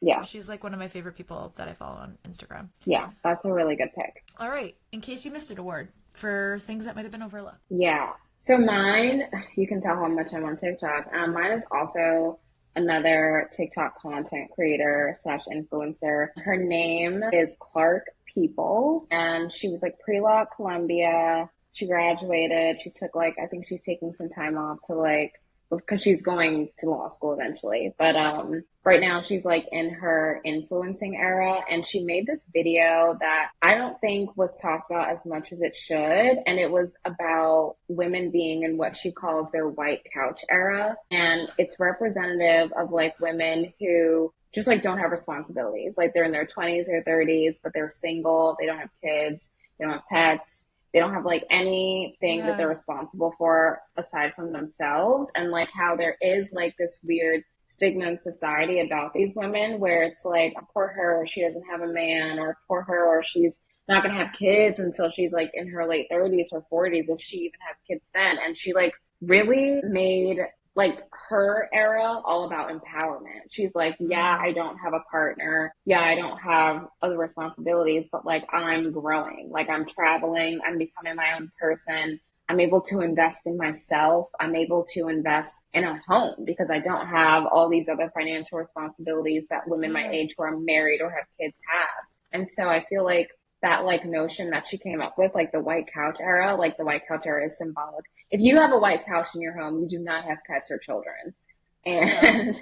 Yeah. She's like one of my favorite people that I follow on Instagram. Yeah. That's a really good pick. All right, in case you missed an award for things that might have been overlooked. Yeah. So mine, you can tell how much I'm on TikTok. Mine is also another TikTok content creator slash influencer. Her name is Clark Peoples, and she was like pre-law at Columbia. She graduated. She took like, I think she's taking some time off to like, because she's going to law school eventually. But right now she's like in her influencing era, and she made this video that I don't think was talked about as much as it should. And it was about women being in what she calls their white couch era. And it's representative of like women who just like don't have responsibilities. Like they're in their 20s or 30s, but they're single, they don't have kids, they don't have pets, they don't have like anything that Yeah. they're responsible for aside from themselves. And like how there is like this weird stigma in society about these women where it's like, poor her, she doesn't have a man, or poor her, or she's not going to have kids until she's like in her late 30s or 40s, if she even has kids then. And she like really made like her era all about empowerment. She's like, yeah, I don't have a partner. Yeah, I don't have other responsibilities, but like I'm growing, like I'm traveling, I'm becoming my own person. I'm able to invest in myself. I'm able to invest in a home because I don't have all these other financial responsibilities that women my age who are married or have kids have. And so I feel like that like notion that she came up with, like the white couch era, like the white couch era is symbolic. If you have a white couch in your home, you do not have pets or children. And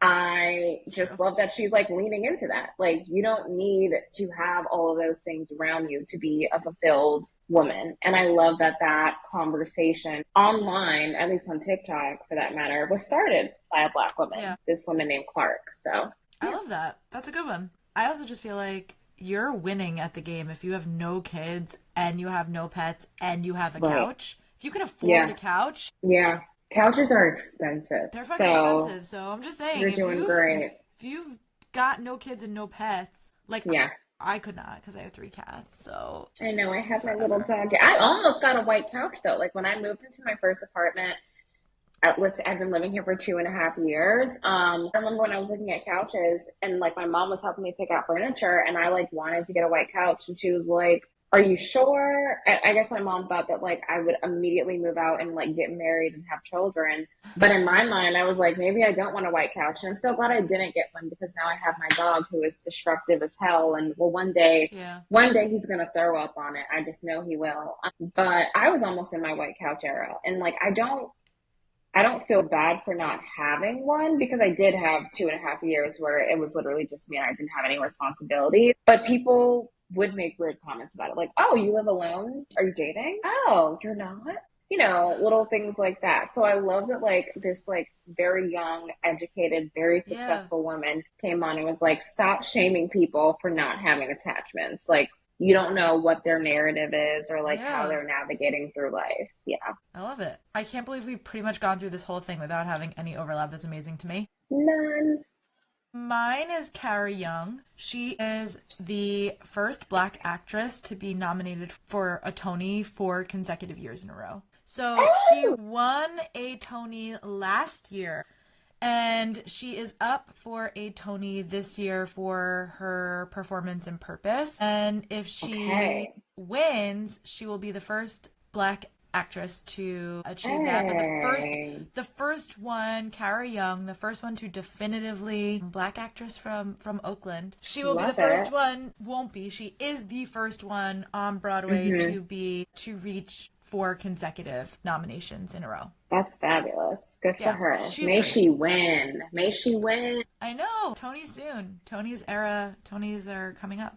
I just love that she's like leaning into that. Like, you don't need to have all of those things around you to be a fulfilled woman. And I love that that conversation online, at least on TikTok for that matter, was started by a Black woman, this woman named Clark. So I love that. That's a good one. I also just feel like you're winning at the game if you have no kids and you have no pets and you have a couch. If you can afford a couch. Yeah. Couches are expensive. They're fucking expensive. So I'm just saying, you're doing great. If you've got no kids and no pets, like I could not because I have 3 cats. So I know I have my little dog. I almost got a white couch though. Like when I moved into my first apartment, I've been living here for 2.5 years. I remember when I was looking at couches and like my mom was helping me pick out furniture and I like wanted to get a white couch and she was like, are you sure? I guess my mom thought that like I would immediately move out and like get married and have children. But in my mind, I was like, maybe I don't want a white couch. And I'm so glad I didn't get one because now I have my dog who is destructive as hell. And well, one day he's going to throw up on it. I just know he will. But I was almost in my white couch era. And like, I don't feel bad for not having one because I did have 2.5 years where it was literally just me and I didn't have any responsibility. But people would make weird comments about it. Like, oh, you live alone? Are you dating? Oh, you're not? You know, little things like that. So I love that like this like very young, educated, very successful woman came on and was like, stop shaming people for not having attachments. Like, you don't know what their narrative is or like how they're navigating through life. Yeah. I love it. I can't believe we've pretty much gone through this whole thing without having any overlap. That's amazing to me. None. Mine is Carrie Young. She is the first Black actress to be nominated for a Tony 4 consecutive years in a row. So she won a Tony last year. And she is up for a Tony this year for her performance in Purpose. And if she wins, she will be the first Black actress to achieve that. But the first one, Carrie Young, the first one to definitively Black actress from Oakland. She will be the first one. Won't be. She is the first one on Broadway to reach 4 consecutive nominations in a row. That's fabulous. Good for her. May she win. May she win. I know. Tony soon. Tony's are coming up.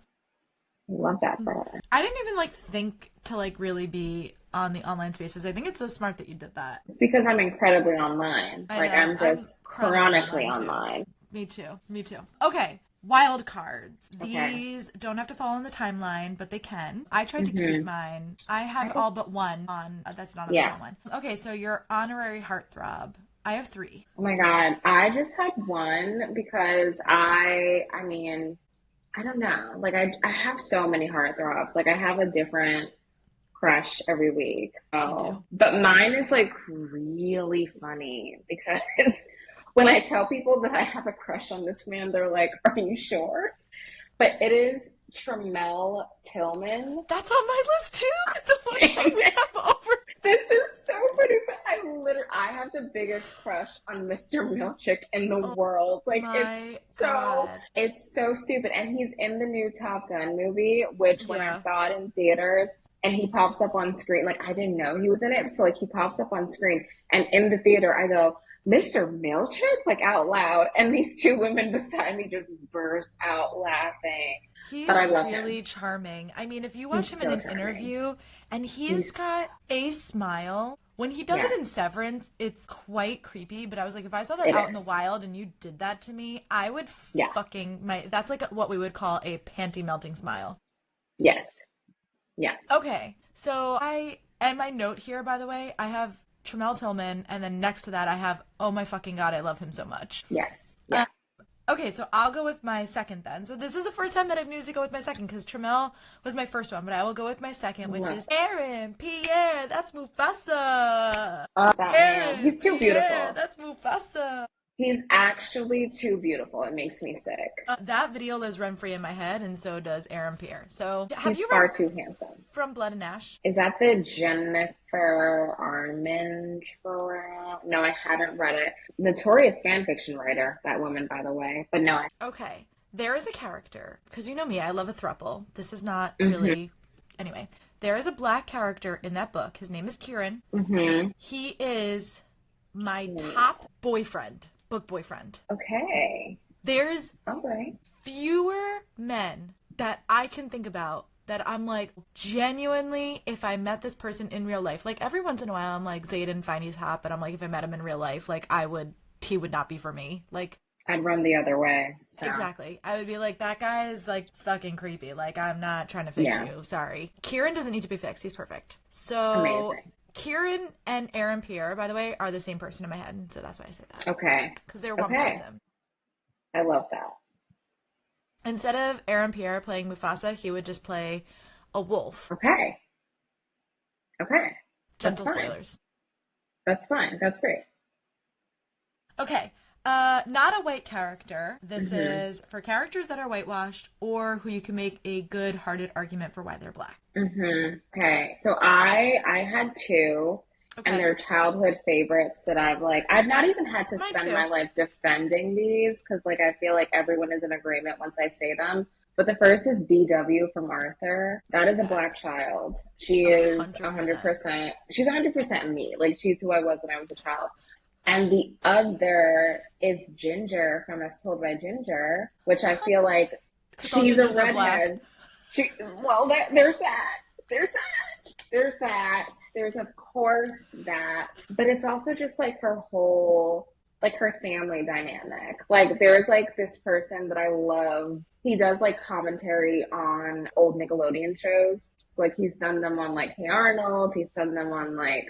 Love that for her. I didn't even think to really be on the online spaces. I think it's so smart that you did that. It's because I'm incredibly online. I'm just chronically online. Me too. Okay. Wild cards. These don't have to fall on the timeline, but they can. I tried to keep mine. I have all but one on. That's not on the timeline. Okay, so your honorary heartthrob. I have 3. Oh my God. I just had one because I don't know. I have so many heartthrobs. I have a different crush every week. Oh, but mine is really funny because when I tell people that I have a crush on this man, they're like, are you sure? But it is Tramel Tillman. That's on my list too. The one we have over. This is so pretty, but I have the biggest crush on Mr. Milchick in the world. It's so stupid. And he's in the new Top Gun movie, which when I saw it in theaters, and he pops up on screen, I didn't know he was in it. So he pops up on screen, and in the theater, I go, Mr. Milchick, out loud. And these 2 women beside me just burst out laughing. He's really charming. I mean, if you watch him in an interview, and he's got a smile. When he does it in Severance, it's quite creepy. But I was like, if I saw that out in the wild and you did that to me, I would that's what we would call a panty melting smile. Yes. Yeah. Okay. So and my note here, by the way, I have Tramel Tillman, and then next to that I have, oh my fucking God, I love him so much. Yes. Yeah. Okay, so I'll go with my second then. So this is the first time that I've needed to go with my second because Tramel was my first one, but I will go with my second, which is Aaron Pierre. That's Mufasa. Oh, that man. He's too beautiful. That's Mufasa. He's actually too beautiful. It makes me sick. That video lives rent-free in my head, and so does Aaron Pierre. So he's far too handsome. From Blood and Ash? Is that the Jennifer Armand? No, I haven't read it. Notorious fan fiction writer, that woman, by the way. But no. Okay. There is a character, because you know me, I love a throuple. This is not really... Anyway, there is a black character in that book. His name is Kieran. He is my top boyfriend. Book boyfriend. Okay. There's fewer men that I can think about that I'm like, genuinely, if I met this person in real life, like every once in a while I'm like, Zayden Feiny's hot, but I'm like, if I met him in real life, like he would not be for me. Like, I'd run the other way. So. Exactly. I would be like, that guy is like fucking creepy. Like, I'm not trying to fix you. Sorry. Kieran doesn't need to be fixed. He's perfect. So amazing. Kieran and Aaron Pierre, by the way, are the same person in my head, so that's why I say that. Okay. Because they're one person. I love that. Instead of Aaron Pierre playing Mufasa, he would just play a wolf. Okay. Gentle spoilers. That's fine. That's great. Okay. Not a white character. This is for characters that are whitewashed or who you can make a good-hearted argument for why they're black. Okay. So I had two, and they're childhood favorites that I've not even had to spend my life defending these because, like, I feel like everyone is in agreement once I say them. But the first is DW from Arthur. That is a black child. She is 100%. She's 100% me. Like, she's who I was when I was a child. And the other is Ginger from As Told by Ginger, which I feel like she's a redhead. There's that. There's of course that. But it's also just like her whole, like her family dynamic. Like there's like this person that I love. He does like commentary on old Nickelodeon shows. So like he's done them on like Hey Arnold. He's done them on like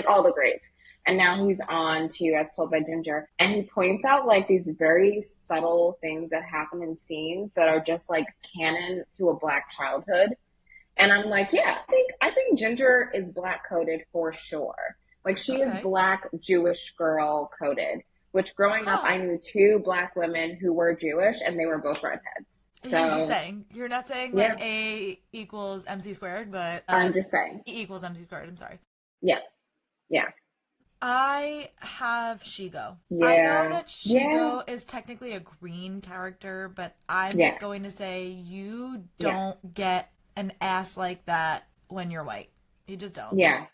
all the greats. And now he's on to As Told by Ginger. And he points out like these very subtle things that happen in scenes that are just like canon to a black childhood. And I'm like, yeah, I think Ginger is black coded for sure. Like she is black Jewish girl coded, which growing up, I knew two black women who were Jewish and they were both redheads. So you're just saying, you're not saying like A equals MC squared, but I'm just saying E equals MC squared. I'm sorry. Yeah. I have Shigo. Yeah. I know that Shigo is technically a green character, but I'm just going to say you don't get an ass like that when you're white. You just don't. Yeah.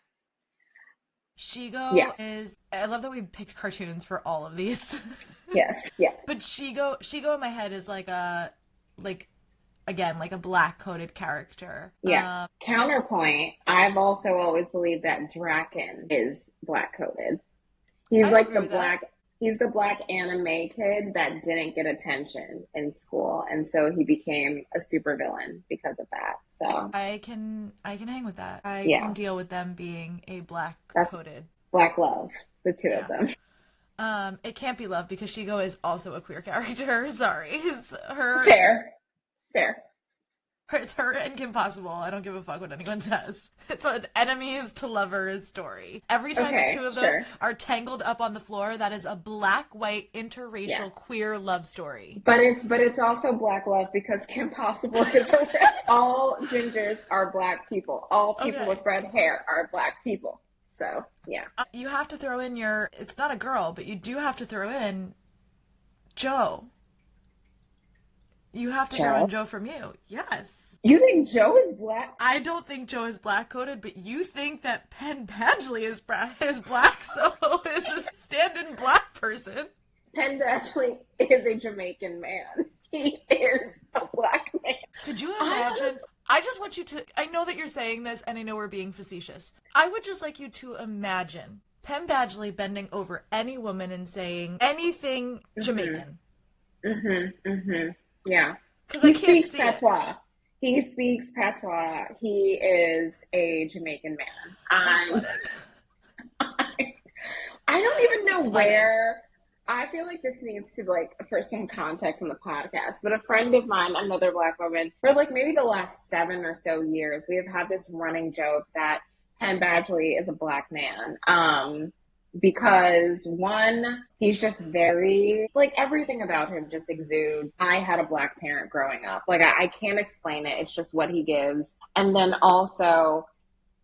Shigo is... I love that we picked cartoons for all of these. Yes. Yeah. But Shigo in my head is like a... Again, like a black-coded character. Yeah. Counterpoint, I've also always believed that Draken is black-coded. He's like the black... He's the black anime kid that didn't get attention in school, and so he became a supervillain because of that. So I can hang with that. I can deal with them being a black-coded... Black love, the two of them. It can't be love because Shigo is also a queer character. Sorry. It's her... Fair. It's her and Kim Possible. I don't give a fuck what anyone says. It's an enemies to lovers story. Every time the two of those are tangled up on the floor, that is a black-white interracial queer love story. But it's also black love because Kim Possible is a red. All gingers are black people. All people with red hair are black people. So, yeah. You have to throw in it's not a girl, but you do have to throw in Joe. You have to throw in Joe from You. Yes. You think Joe is black? I don't think Joe is black-coded, but you think that Penn Badgley is black, so is a stand-in black person. Penn Badgley is a Jamaican man. He is a black man. Could you imagine? I just want you to... I know that you're saying this, and I know we're being facetious. I would just like you to imagine Penn Badgley bending over any woman and saying anything Jamaican. Yeah. Because I can't see patois. He speaks patois. He is a Jamaican man. I don't even know Sweating. where. I feel like this needs to, like, for some context on the podcast, but a friend of mine, another Black woman, for like maybe the last 7 or so years, we have had this running joke that Penn Badgley is a Black man. Because one, he's just very, like, everything about him just exudes. I had a Black parent growing up. Like, I can't explain it. It's just what he gives. And then also,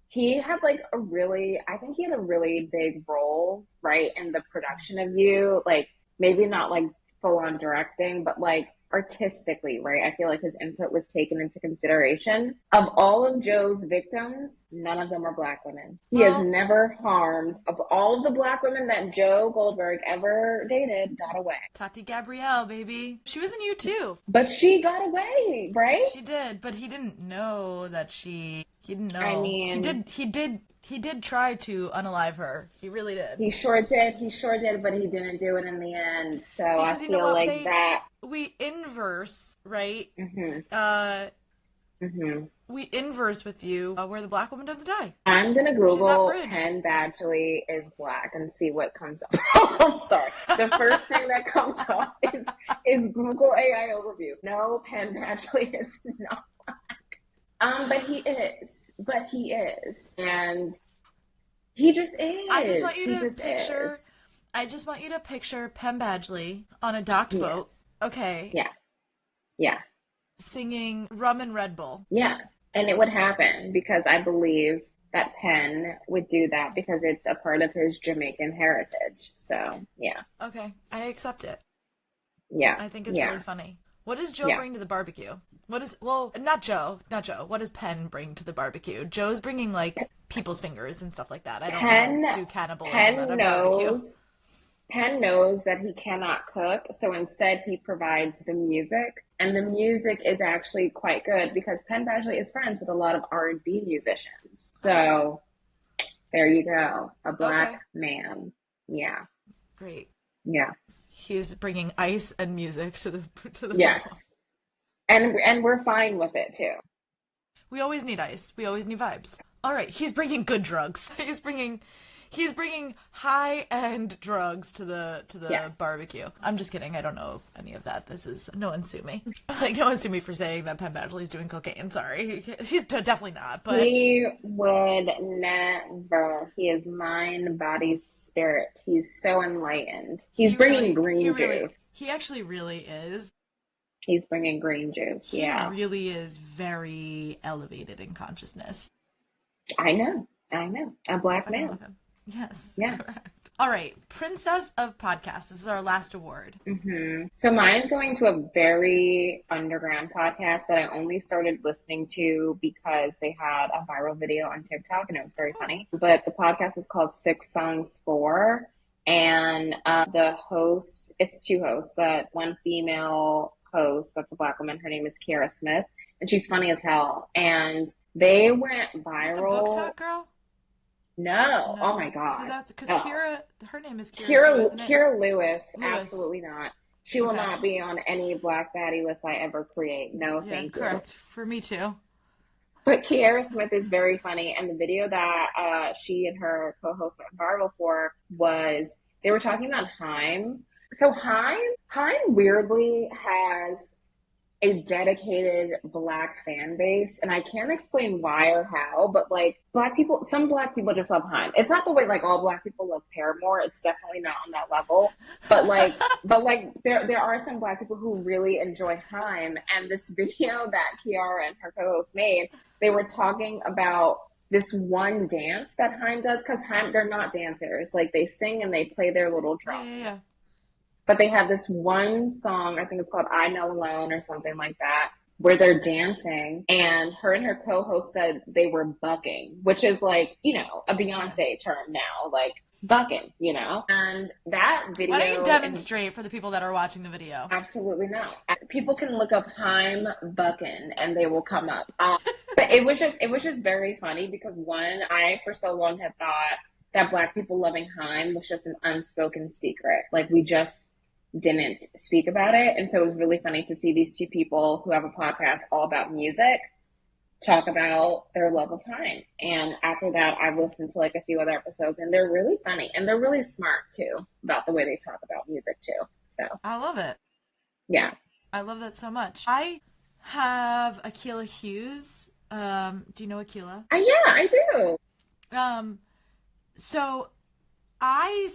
he had like I think he had a really big role, right, in the production of You. Like, maybe not like full on directing, but like artistically, right? I feel like his input was taken into consideration. Of all of Joe's victims, none of them are Black women. He has never harmed, of all of the Black women that Joe Goldberg ever dated, got away. Tati Gabrielle, baby. She was in You too. But she got away, right? She did, but he didn't know that he didn't know. I mean, he did try to unalive her. He really did. He sure did, but he didn't do it in the end. So because I feel like that we inverse, right? Mm-hmm. We inverse with You where the Black woman doesn't die. I'm gonna Google Penn Badgley is Black and see what comes up. I'm sorry. The first thing that comes up is Google AI overview. No, Penn Badgley is not Black. But he is. And he just is. I just want you to picture Penn Badgley on a docked boat. Okay. Yeah. Singing Rum and Red Bull. Yeah. And it would happen because I believe that Penn would do that because it's a part of his Jamaican heritage. So, yeah. Okay. I accept it. Yeah. I think it's really funny. What does Joe bring to the barbecue? Not Joe. What does Penn bring to the barbecue? Joe's bringing, like, people's fingers and stuff like that. I don't do cannibalism at a barbecue. Penn knows that he cannot cook, so instead he provides the music. And the music is actually quite good because Penn Badgley is friends with a lot of R&B musicians. So there you go. A Black man. Yeah. Great. Yeah. He's bringing ice and music to the yes. And we're fine with it too. We always need ice. We always need vibes. All right, he's bringing good drugs. He's bringing high-end drugs to the barbecue. I'm just kidding. I don't know any of that. No one sue me. Like, no one sue me for saying that Penn Badgley's doing cocaine. Sorry. He's definitely not, but he would never. He is mind, body, spirit. He's so enlightened. He's bringing green juice. He actually really is. He's bringing green juice. He really is very elevated in consciousness. I know. A Black man. Love him. Yes. Yeah. Correct. All right. Princess of Podcasts. This is our last award. Mm-hmm. So mine's going to a very underground podcast that I only started listening to because they had a viral video on TikTok and it was very funny. But the podcast is called 6 Songs 4. And the host, it's 2 hosts, but one female host, that's a Black woman. Her name is Kiara Smith. And she's funny as hell. And they went viral. Is the book talk girl? No. Oh my God. Because Kira, her name is Kira. Kira Lewis, absolutely not. She will not be on any Black Baddie list I ever create. No, thank you. Correct. For me too. But Kiara Smith is very funny, and the video that she and her co-host went viral for was they were talking about Haim. So Haim weirdly has a dedicated Black fan base, and I can't explain why or how, but like some Black people just love Haim. It's not the way like all Black people love Paramore. It's definitely not on that level. But there are some Black people who really enjoy Haim. And this video that Kiara and her co-host made, they were talking about this one dance that Haim does, because Haim, they're not dancers. Like, they sing and they play their little drums. Yeah. But they have this one song, I think it's called I Know Alone or something like that, where they're dancing. And her co-host said they were bucking, which is like, a Beyonce term now, like bucking, And that video... Why don't you demonstrate for the people that are watching the video? Absolutely not. People can look up Haim bucking and they will come up. But it was just very funny because, one, I for so long had thought that Black people loving Haim was just an unspoken secret. Like, we just didn't speak about it. And so it was really funny to see these two people who have a podcast all about music talk about their love of Pine. And after that, I've listened to like a few other episodes, and they're really funny and they're really smart too about the way they talk about music too. So I love it. yeah. I love that so much. I have Akilah Hughes. Do you know Akilah? Yeah, I do. So I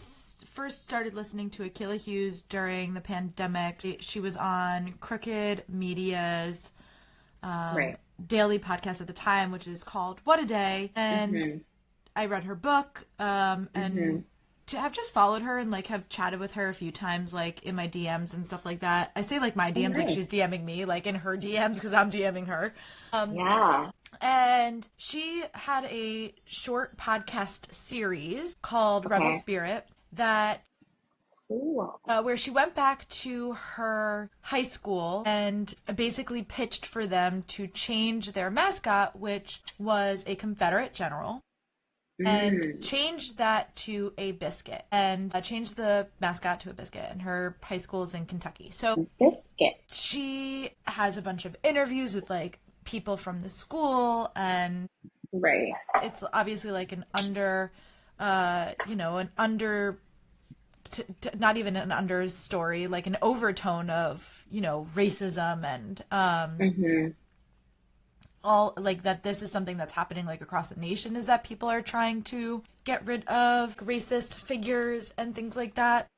first started listening to Akilah Hughes during the pandemic. She was on Crooked Media's Right. daily podcast at the time, which is called What a Day. And I read her book, and to have just followed her and like have chatted with her a few times, like in my DMs and stuff like that. I say like my DMs, like she's DMing me, like in her DMs because I'm DMing her. Yeah. And she had a short podcast series called Rebel Spirit that where she went back to her high school and basically pitched for them to change their mascot, which was a Confederate general, and changed that to a biscuit, and changed the mascot to a biscuit. And her high school is in Kentucky. So Biscuit. she has a bunch of interviews with like people from the school, and Right. it's obviously like an under, an under, not even an under story, like an overtone of, racism and all like that. This is something that's happening like across the nation, is that people are trying to get rid of racist figures and things like that.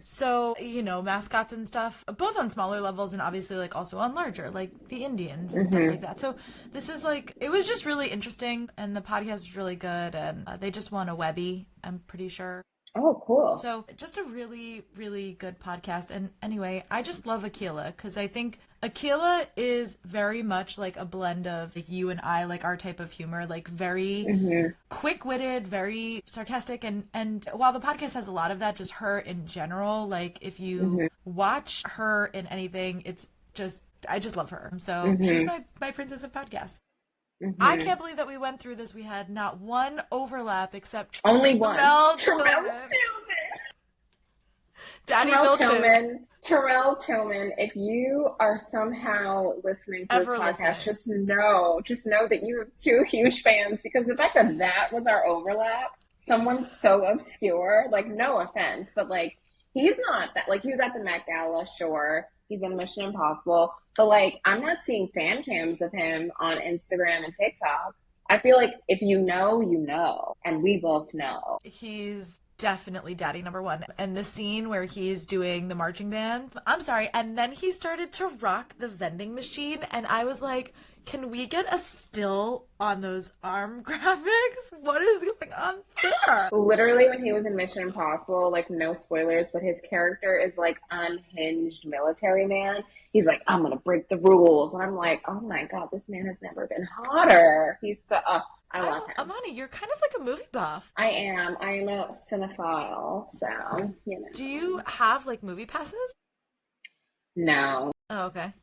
So, mascots and stuff, both on smaller levels and obviously like also on larger, like the Indians and stuff like that. So this is like, it was just really interesting, and the podcast was really good, and they just won a Webby, I'm pretty sure. Oh, cool. So just a really, really good podcast. And anyway, I just love Akilah because I think Akilah is very much like a blend of like you and I, like our type of humor, like very quick-witted, very sarcastic. And while the podcast has a lot of that, just her in general, like if you watch her in anything, it's just, I just love her. So she's my princess of podcasts. I can't believe that we went through this. We had not one overlap except only one. Terrell Tillman. Daddy Terrell Tillman. If you are somehow listening to this podcast, just know that you have two huge fans, because the fact that that was our overlap, someone so obscure, like no offense, but like he's not that, like he was at the Met Gala, sure. He's in Mission Impossible. But, like, I'm not seeing fan cams of him on Instagram and TikTok. I feel like if you know, you know. And we both know. He's definitely daddy number one. And the scene where he's doing the marching band, I'm sorry. And then he started to rock the vending machine. And I was like, can we get a still on those arm graphics? What is going on there? Literally, when he was in Mission Impossible, like, no spoilers, but his character is like unhinged military man. He's like, I'm gonna break the rules. And I'm like, oh my God, this man has never been hotter. He's so, I love him. Imani, you're kind of like a movie buff. I am a cinephile, so, Do you have like movie passes? No. Oh, okay.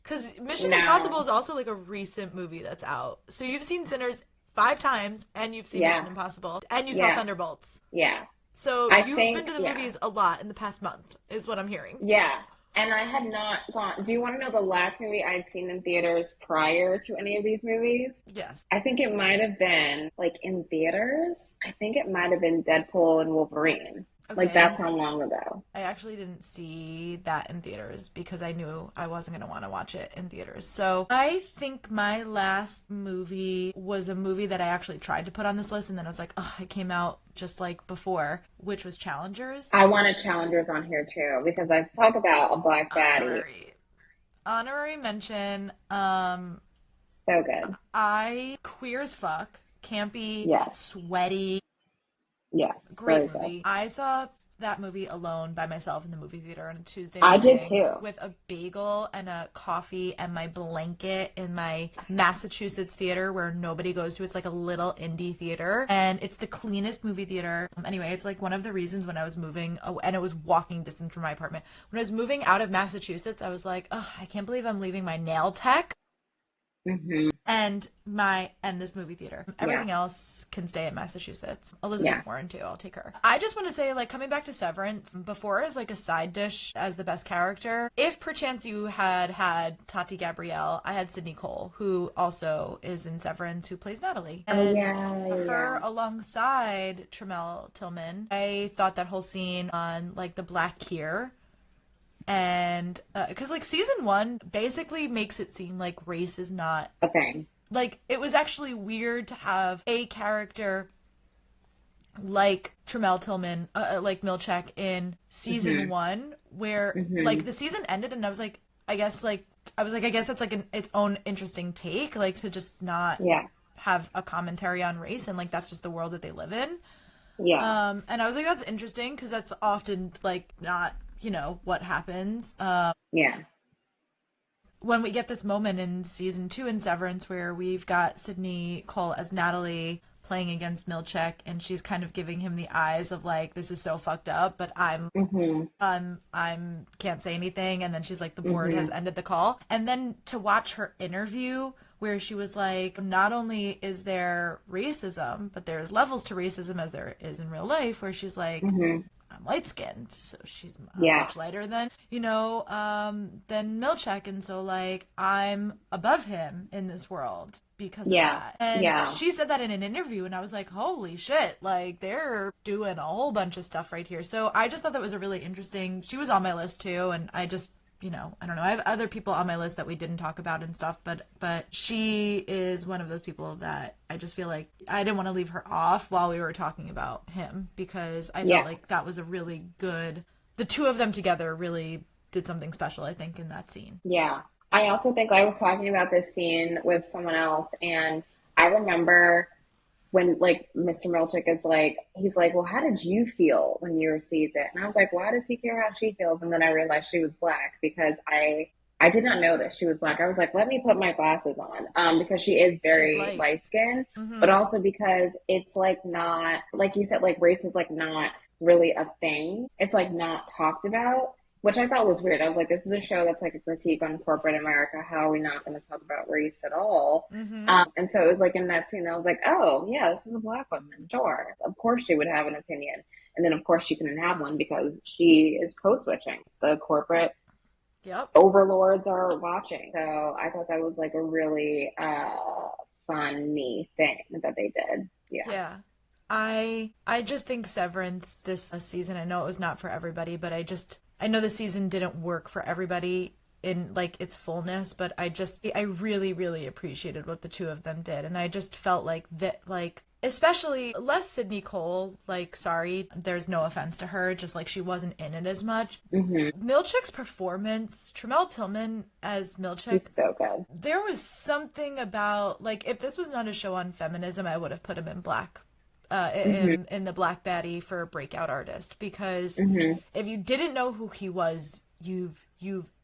Because Mission Impossible is also like a recent movie that's out. So you've seen Sinners 5 times, and you've seen Mission Impossible, and you saw Thunderbolts. Yeah. So you've been to the movies a lot in the past month, is what I'm hearing. Yeah. And I had not gone. Do you want to know the last movie I'd seen in theaters prior to any of these movies? Yes. I think it might have been, like, in theaters. I think it might have been Deadpool and Wolverine. Okay, like, that's how long ago. I actually didn't see that in theaters because I knew I wasn't going to want to watch it in theaters. So I think my last movie was a movie that I actually tried to put on this list, and then I was like, oh, it came out just like before, which was Challengers. I wanted Challengers on here too because I talk about a Black Baddie. Honorary mention. So good. Queer as fuck, campy, sweaty. Yes. Great movie. I saw that movie alone by myself in the movie theater on a Tuesday morning. I did too. With a bagel and a coffee and my blanket in my Massachusetts theater where nobody goes to. It's like a little indie theater, and it's the cleanest movie theater. Anyway, it's like one of the reasons when I was moving, and it was walking distance from my apartment. When I was moving out of Massachusetts, I was like, oh, I can't believe I'm leaving my nail tech. And and this movie theater. Everything else can stay in Massachusetts. Elizabeth Warren too, I'll take her. I just want to say, like, coming back to Severance, before as like a side dish as the best character, if perchance you had Tati Gabrielle, I had Sydney Cole, who also is in Severance, who plays Natalie. And her alongside Tremel Tillman, I thought that whole scene on like the Black Kier, and because like season 1 basically makes it seem like race is not a thing. Like, it was actually weird to have a character like Tremel Tillman, like Milchek in season 1, where like the season ended and I was like, I guess that's like its own interesting take, like to just not have a commentary on race, and like that's just the world that they live in. And I was like, that's interesting, because that's often like not, you know, what happens. When we get this moment in season 2 in Severance where we've got Sydney Cole as Natalie playing against Milchek, and she's kind of giving him the eyes of like, this is so fucked up, but I'm can't say anything, and then she's like, the board has ended the call. And then to watch her interview where she was like, not only is there racism, but there's levels to racism as there is in real life, where she's like, I'm light-skinned, so she's much lighter than, you know, than Milchek, and so, like, I'm above him in this world because of that. And she said that in an interview, and I was like, holy shit, like, they're doing a whole bunch of stuff right here. So I just thought that was a really interesting, she was on my list, too, and I just, you know, I don't know, I have other people on my list that we didn't talk about and stuff, but she is one of those people that I just feel like I didn't want to leave her off while we were talking about him, because I felt like that was a really good, the two of them together really did something special, I think, in that scene. Yeah. I also think I was talking about this scene with someone else, and I remember when, like, Mr. Milchek is like, he's like, well, how did you feel when you received it? And I was like, why does he care how she feels? And then I realized she was Black, because I did not notice she was Black. I was like, let me put my glasses on, because she is very light skinned, but also because it's like not, like you said, like race is like not really a thing. It's like not talked about, which I thought was weird. I was like, this is a show that's like a critique on corporate America. How are we not going to talk about race at all? And so it was like in that scene, I was like, oh, yeah, this is a Black woman. Sure. Of course she would have an opinion. And then, of course, she couldn't have one because she is code switching. The corporate overlords are watching. So I thought that was like a really funny thing that they did. Yeah. I just think Severance this season, I know it was not for everybody, but I know the season didn't work for everybody in like its fullness, but I really, really appreciated what the two of them did. And I just felt like that, like, especially less Sydney Cole, like, sorry, there's no offense to her, just like she wasn't in it as much. Milchek's performance, Tremel Tillman as Milchek, he's so good. There was something about, like, if this was not a show on feminism, I would have put him in Black. In the Black Baddie for breakout artist, because if you didn't know who he was, you've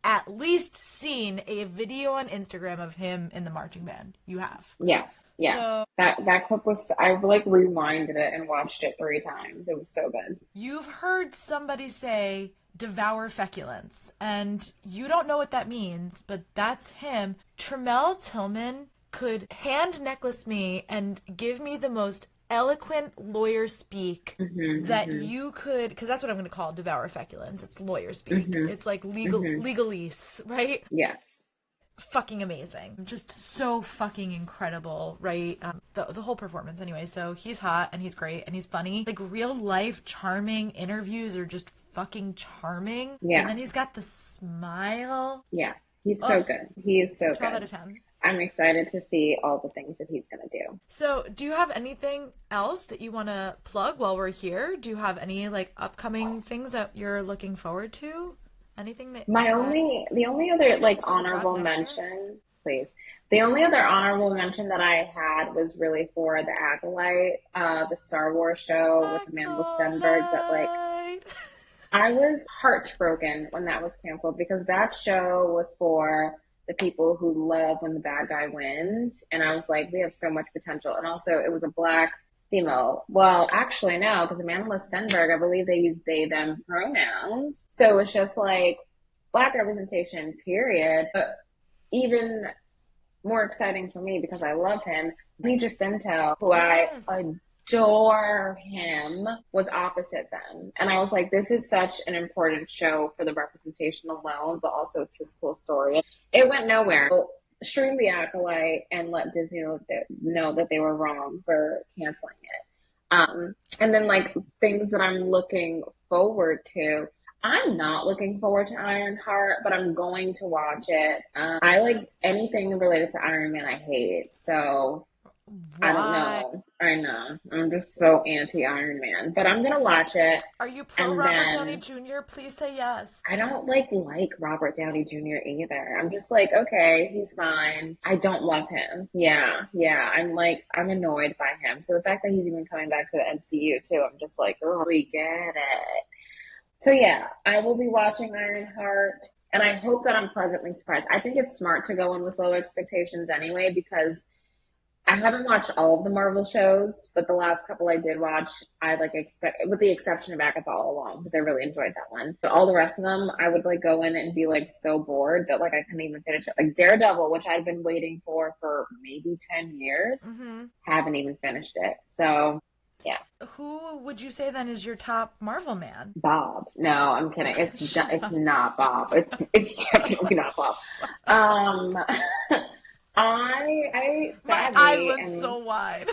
at least seen a video on Instagram of him in the marching band. You have. Yeah. So that clip was, I like rewinded it and watched it 3 times. It was so good. You've heard somebody say devour feculence, and you don't know what that means, but that's him. Tremel Tillman could hand necklace me and give me the most eloquent lawyer speak that you could, because that's what I'm going to call devour feculence. It's lawyer speak. It's like legalese, right? Yes. Fucking amazing. Just so fucking incredible, right? The whole performance anyway. So he's hot and he's great and he's funny. Like, real life charming interviews are just fucking charming. Yeah. And then he's got the smile. Yeah. He's so good. He is so 12 good. 12 out of 10. I'm excited to see all the things that he's going to do. So, do you have anything else that you want to plug while we're here? Do you have any, like, upcoming things that you're looking forward to? Anything that... The only other, like, honorable mention, please. The only other honorable mention that I had was really for The Acolyte, the Star Wars show with Amanda Stenberg that, like... I was heartbroken when that was canceled, because that show was for the people who love when the bad guy wins. And I was like, we have so much potential. And also it was a Black female. Well, actually no, because Amanda Stenberg, I believe they use they, them pronouns. So it's just like Black representation, period. But even more exciting for me because I love him. Lee Jacinto, who Yes. I adore him, was opposite them. And I was like, this is such an important show for the representation alone, but also it's this cool story. It went nowhere. So, stream The Acolyte and let Disney know that they were wrong for canceling it. And then like things that I'm looking forward to. I'm not looking forward to Ironheart, but I'm going to watch it. I like anything related to Iron Man I hate. So I don't Why? know. I know. I'm just so anti Iron Man. But I'm gonna watch it. Are you pro And Robert Downey then Jr.? Please say yes. I don't like Robert Downey Jr. either. I'm just like, okay, he's fine. I don't love him. Yeah, yeah. I'm annoyed by him. So the fact that he's even coming back to the MCU too, I'm just like, oh, we get it. So yeah, I will be watching Ironheart, and I hope that I'm pleasantly surprised. I think it's smart to go in with low expectations anyway, because I haven't watched all of the Marvel shows, but the last couple I did watch, I like expect, with the exception of Agatha All Along, because I really enjoyed that one. But all the rest of them, I would like go in and be like so bored that like I couldn't even finish it. Like Daredevil, which I'd been waiting for maybe 10 years, haven't even finished it. So yeah. Who would you say then is your top Marvel man? Bob. No, I'm kidding. It's not Bob. It's definitely not Bob. Um, I My eyes sadly went so wide.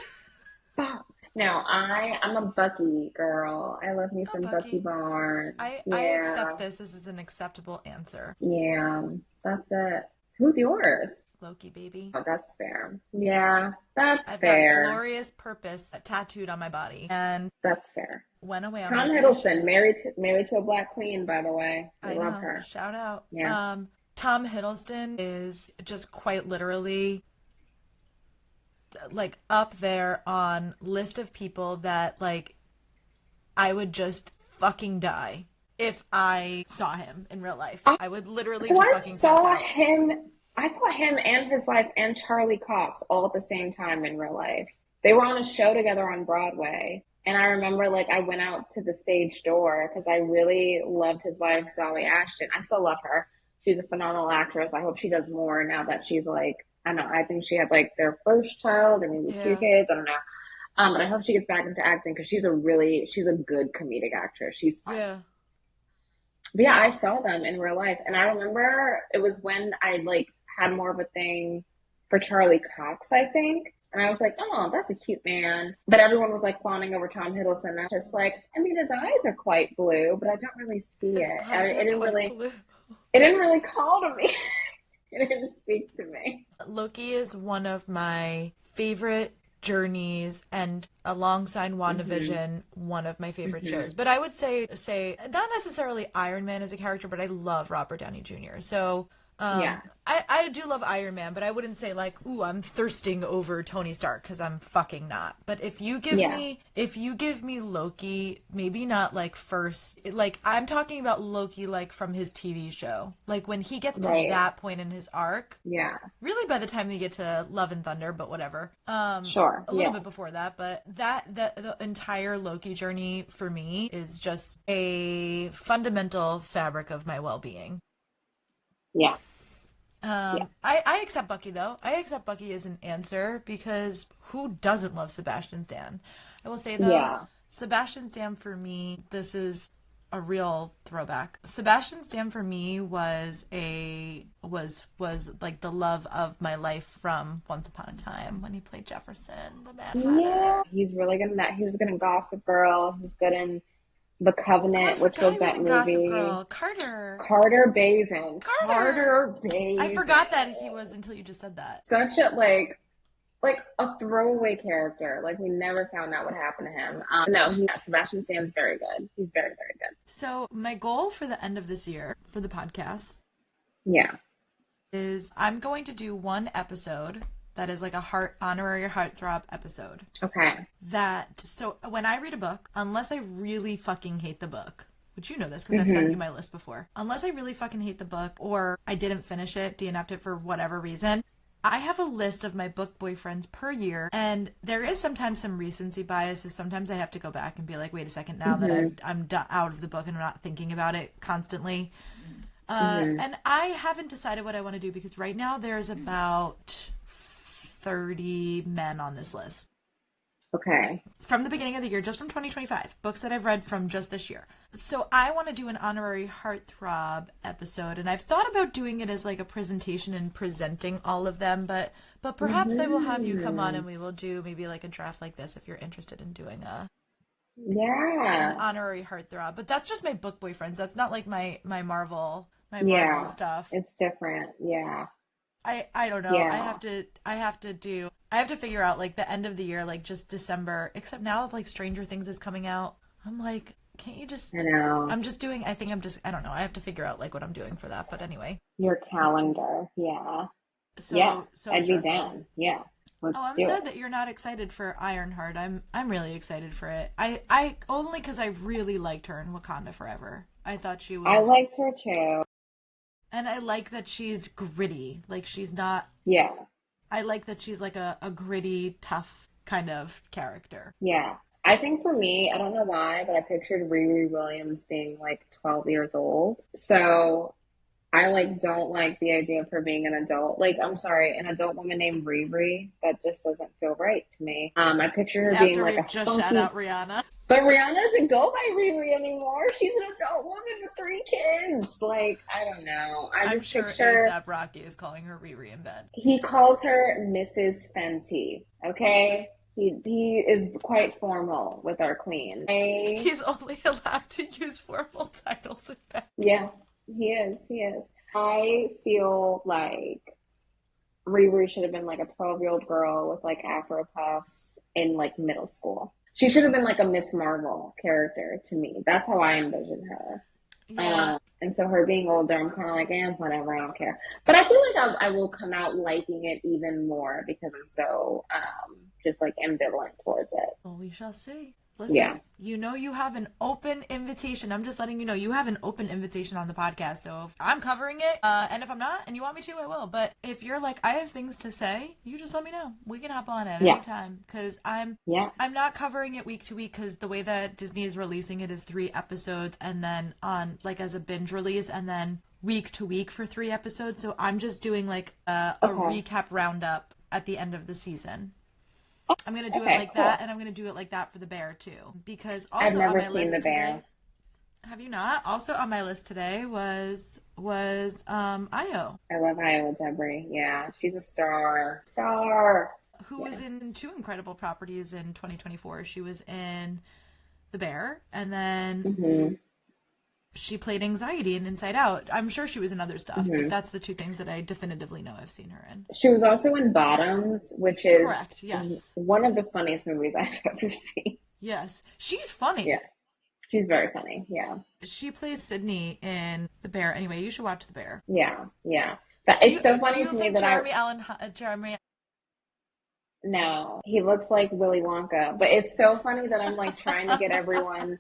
Bob. No, I'm a Bucky girl. I love me Oh, some Bucky Bucky. Barnes. I Yeah, accept this. This is an acceptable answer. yeah. That's it. Who's yours? Loki, baby. Oh, that's fair. Yeah, that's I've got fair. glorious purpose tattooed on my body and That's fair. went away on Tom vacation. Hiddleston, married to a black queen, by the way. I I love know. her. Shout out. Yeah. Tom Hiddleston is just quite literally like up there on list of people that like I would just fucking die if I saw him in real life. I would literally So just I fucking pass saw out. him. I saw him and his wife and Charlie Cox all at the same time in real life. They were on a show together on Broadway, and I remember like I went out to the stage door because I really loved his wife, Dolly Ashton. I still love her. She's a phenomenal actress. I hope she does more now that she's like, I don't know. I think she had like their first child or maybe two Yeah. kids. I don't know. But I hope she gets back into acting because she's a good comedic actress. She's fun. Yeah. But yeah, I saw them in real life, and I remember it was when I like had more of a thing for Charlie Cox, I think. And I was like, oh, that's a cute man. But everyone was like fawning over Tom Hiddleston. And I was just like, I mean, his eyes are quite blue, but I don't really see His it. eyes are quite blue. It didn't really call to me. It didn't speak to me. Loki is one of my favorite journeys and alongside WandaVision, one of my favorite shows. But I would say not necessarily Iron Man as a character, but I love Robert Downey Jr. So Yeah. I do love Iron Man, but I wouldn't say like, ooh, I'm thirsting over Tony Stark because I'm fucking not. But if you give me Loki, maybe not like first, like I'm talking about Loki like from his TV show, like when he gets to Right. that point in his arc. Yeah. Really, by the time they get to Love and Thunder, but whatever. Sure. A little Yeah. bit before that, but the entire Loki journey for me is just a fundamental fabric of my well-being. Yeah. Yeah. I accept Bucky though. I accept Bucky as an answer because who doesn't love Sebastian Stan? I will say though, Yeah. Sebastian Stan for me, this is a real throwback. Sebastian Stan for me was like the love of my life from Once Upon a Time when he played Jefferson, the Mad Hatter. Yeah. He's really good in that. He was good in Gossip Girl. He's good in The Oh, I Covenant, which forgot was he was that in Gossip movie. Girl. Carter. Carter Bazin. Carter. Carter Bazin. I forgot that he was until you just said that. Such a like a throwaway character. Like we never found out what happened to him. No, Sebastian Stan's very good. He's very, very good. So my goal for the end of this year for the podcast Yeah. is I'm going to do one episode that is like a honorary heartthrob episode. Okay. So when I read a book, unless I really fucking hate the book, which you know this because I've sent you my list before, unless I really fucking hate the book or I didn't finish it, DNF'd it for whatever reason, I have a list of my book boyfriends per year, and there is sometimes some recency bias, so sometimes I have to go back and be like, wait a second, now that I'm out of the book and I'm not thinking about it constantly. And I haven't decided what I want to do because right now there's about 30 men on this list. Okay. From the beginning of the year, just from 2025, books that I've read from just this year. So I want to do an honorary heartthrob episode, and I've thought about doing it as like a presentation and presenting all of them, but perhaps I will have you come on and we will do maybe like a draft like this if you're interested in doing an honorary heartthrob. But that's just my book boyfriends. That's not like my Marvel stuff. It's different. Yeah. I don't know. Yeah. I have to figure out like the end of the year, like just December, except now like Stranger Things is coming out. I'm like, can't you just, I know. I don't know. I have to figure out like what I'm doing for that. But anyway. Your calendar. Yeah. So I'd be stressful. down. Yeah. I'm sad that you're not excited for Ironheart. I'm really excited for it. I only because I really liked her in Wakanda Forever. I thought she was. I liked her too. And I like that she's gritty. Like, she's not... Yeah. I like that she's, like, a gritty, tough kind of character. Yeah. I think for me, I don't know why, but I pictured Riri Williams being, like, 12 years old. So I, like, don't like the idea of her being an adult. Like, I'm sorry, an adult woman named Riri, that just doesn't feel right to me. I picture her being, like, a just shout out Rihanna. But Rihanna doesn't go by Riri anymore. She's an adult woman with 3 kids. Like, I don't know. I'm sure A$AP Rocky is calling her Riri in bed. He calls her Mrs. Fenty, okay? He is quite formal with our queen. He's only allowed to use formal titles in bed. Yeah, he is. I feel like Riri should have been like a 12-year-old girl with like Afro puffs in like middle school. She should have been like a Miss Marvel character to me. That's how I envision her. Yeah. And so her being older, I'm kind of like, whatever, I don't care. But I feel like I will come out liking it even more because I'm so just like ambivalent towards it. Well, we shall see. Listen, you know you have an open invitation. I'm just letting you know you have an open invitation on the podcast. So if I'm covering it, and if I'm not, and you want me to, I will. But if you're like, I have things to say, you just let me know. We can hop on at any time. Because I'm not covering it week to week because the way that Disney is releasing it is 3 episodes and then on like as a binge release and then week to week for 3 episodes. So I'm just doing like a recap roundup at the end of the season. I'm going to do it like that, and I'm going to do it like that for The Bear, too. Because also I've never on my list seen The Bear. today... Have you not? Also on my list today was Io. I love Io Debris. Yeah, she's a star. Who was in 2 incredible properties in 2024. She was in The Bear, and then... She played Anxiety in Inside Out. I'm sure she was in other stuff, but that's the 2 things that I definitively know I've seen her in. She was also in Bottoms, which is correct. Yes, one of the funniest movies I've ever seen. Yes, she's funny. Yeah, she's very funny. Yeah, she plays Sydney in The Bear. Anyway, you should watch The Bear. Yeah. But it's so funny to me that Jeremy. No, he looks like Willy Wonka. But it's so funny that I'm like trying to get everyone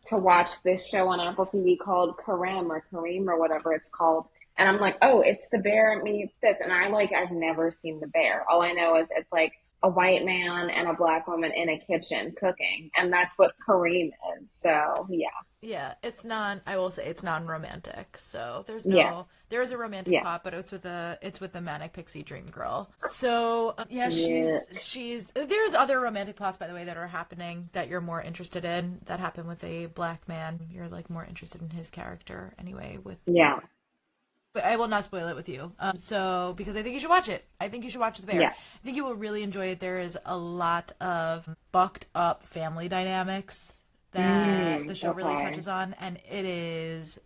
to watch this show on Apple TV called Kareem or whatever it's called. And I'm like, oh, it's The Bear meets this. And I've never seen The Bear. All I know is it's like a white man and a black woman in a kitchen cooking. And that's what Kareem is. So, yeah. Yeah, I will say it's non-romantic. So there is a romantic plot, but it's with a manic pixie dream girl. So she's there's other romantic plots, by the way, that are happening that you're more interested in, that happen with a black man. You're like more interested in his character anyway but I will not spoil it with you. So because I think you should watch it. I think you should watch The Bear. Yeah. I think you will really enjoy it. There is a lot of bucked up family dynamics that the show really touches on, and it is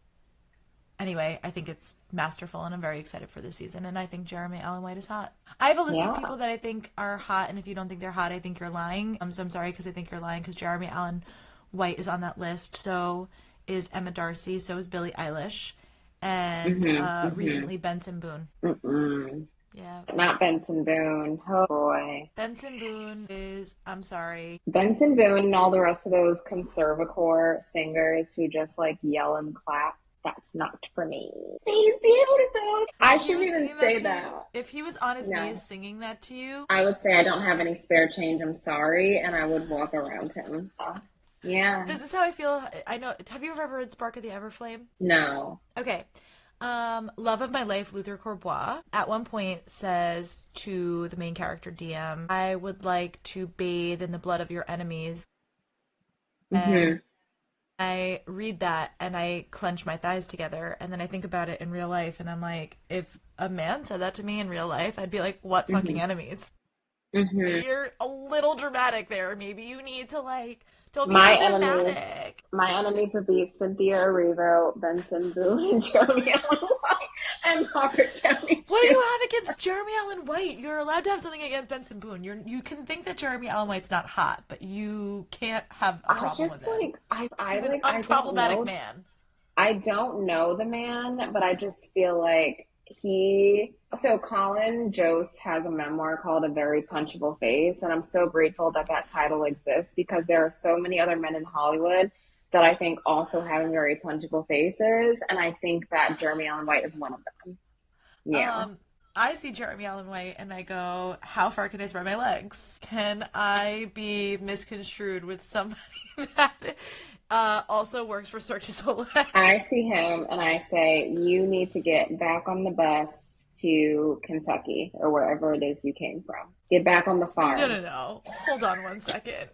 anyway, I think it's masterful, and I'm very excited for this season, and I think Jeremy Allen White is hot. I have a list of people that I think are hot, and if you don't think they're hot, I think you're lying. So I'm sorry because I think you're lying, because Jeremy Allen White is on that list. So is Emma Darcy, so is Billie Eilish, and recently Benson Boone. Yeah. Not Benson Boone. Oh, boy. Benson Boone is, I'm sorry. Benson Boone and all the rest of those conservacore singers who just, like, yell and clap. That's not for me. He's beautiful. I shouldn't even say that. If he was on his knees singing that to you. I would say I don't have any spare change. I'm sorry. And I would walk around him. Yeah. This is how I feel. I know. Have you ever read Spark of the Everflame? No. Okay. Love of my life, Luther Courbois, at one point says to the main character, DM, I would like to bathe in the blood of your enemies. And I read that and I clench my thighs together, and then I think about it in real life, and I'm like, if a man said that to me in real life, I'd be like, what fucking enemies? You're a little dramatic there. Maybe you need to, like, don't be so dramatic. My enemies would be Cynthia Erivo, Benson Boone, and Jeremy Allen White, and Robert Downey Jr. What do you have against Jeremy Allen White? You're allowed to have something against Benson Boone. You can think that Jeremy Allen White's not hot, but you can't have a problem with it. He's an unproblematic man. I don't know the man, but I just feel like so Colin Jost has a memoir called A Very Punchable Face, and I'm so grateful that that title exists, because there are so many other men in Hollywood that I think also have very punchable faces, and I think that Jeremy Allen White is one of them. Yeah. I see Jeremy Allen White and I go, how far can I spread my legs? Can I be misconstrued with somebody that also works for Cirque du Soleil? I see him and I say, you need to get back on the bus to Kentucky or wherever it is you came from. Get back on the farm. No. Hold on one second.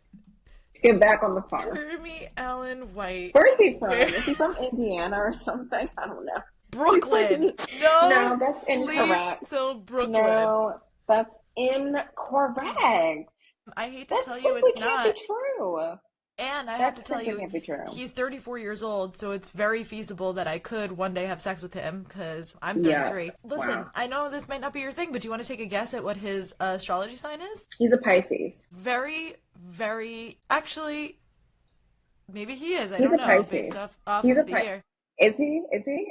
Get back on the farm. Jeremy Allen White. Where is he from? Is he from Indiana or something? I don't know. Brooklyn. No, that's incorrect. Till Brooklyn. No, that's incorrect. I hate to tell you it's not. Can't be true. And I have to tell you, he's 34 years old, so it's very feasible that I could one day have sex with him, because I'm 33. Yeah. Listen, I know this might not be your thing, but do you want to take a guess at what his astrology sign is? He's a Pisces. Very, very... Actually, maybe he is. I don't know, based off of the year. Is he?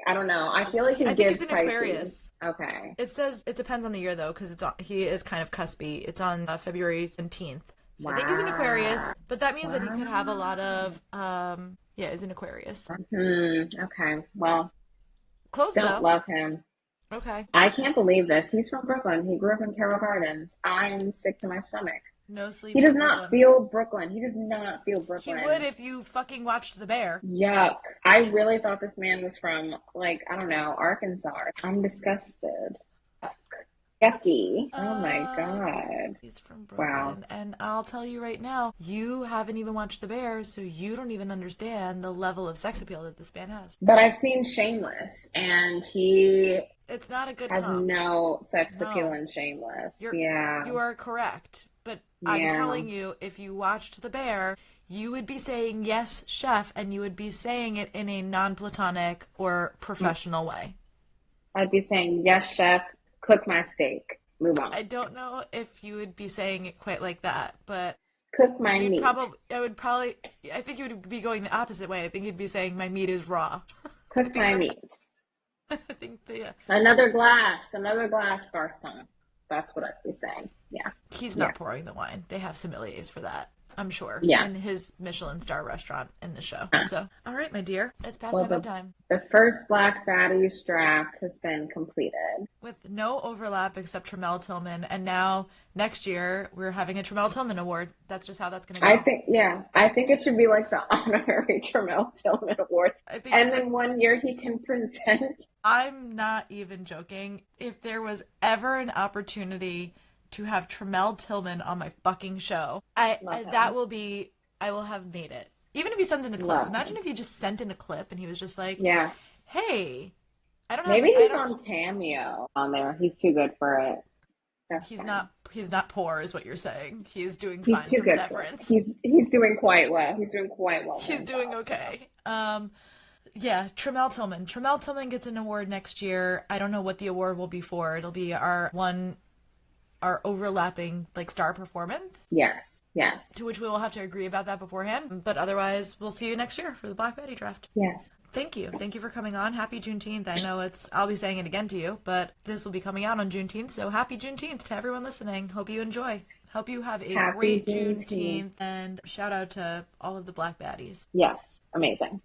I don't know. I feel like he gives he's an Aquarius. Okay. It says it depends on the year, though, because he is kind of cuspy. It's on February 17th. So I think he's an Aquarius, but that means that he could have a lot of, he's an Aquarius. Okay, well, close don't enough. Love him. Okay. I can't believe this. He's from Brooklyn. He grew up in Carroll Gardens. I'm sick to my stomach. No sleep. He does not feel Brooklyn. He does not feel Brooklyn. He would if you fucking watched The Bear. Yuck. I really thought this man was from, like, I don't know, Arkansas. I'm disgusted. Yucky. Oh my God. He's from Brooklyn. Wow. And I'll tell you right now, you haven't even watched The Bear, so you don't even understand the level of sex appeal that this man has. But I've seen Shameless, and it's not a good has no sex appeal in Shameless. You are correct. But I'm telling you, if you watched The Bear, you would be saying, yes, chef, and you would be saying it in a non-platonic or professional way. I'd be saying, yes, chef. Cook my steak. Move on. I don't know if you would be saying it quite like that, but cook my meat. I think you would be going the opposite way. I think you'd be saying my meat is raw. Cook my meat. I think another glass, garçon. That's what I'd be saying. Yeah. He's not pouring the wine. They have sommeliers for that, I'm sure. Yeah. In his Michelin star restaurant in the show. So, all right, my dear. It's past my bedtime. The first Black Baddie Draft has been completed. With no overlap except Tramell Tillman. And now, next year, we're having a Tramell Tillman Award. That's just how that's going to go. I think it should be like the honorary Tramell Tillman Award. And then one year he can present. I'm not even joking. If there was ever an opportunity to have Tramell Tillman on my fucking show, I will have made it. Even if he sends in a clip. Imagine if he just sent in a clip and he was just like, hey, I don't know. Maybe he's on Cameo on there. He's too good for it. He's not poor is what you're saying. He's doing fine from Severance. He's doing quite well. He's doing okay. Tramell Tillman. Tramell Tillman gets an award next year. I don't know what the award will be for. It'll be our overlapping star performance. Yes. To which we will have to agree about that beforehand. But otherwise, we'll see you next year for the Black Baddie Draft. Yes. Thank you. Thank you for coming on. Happy Juneteenth. I know I'll be saying it again to you, but this will be coming out on Juneteenth. So happy Juneteenth to everyone listening. Hope you enjoy. Hope you have a great Juneteenth. And shout out to all of the Black Baddies. Yes. Amazing.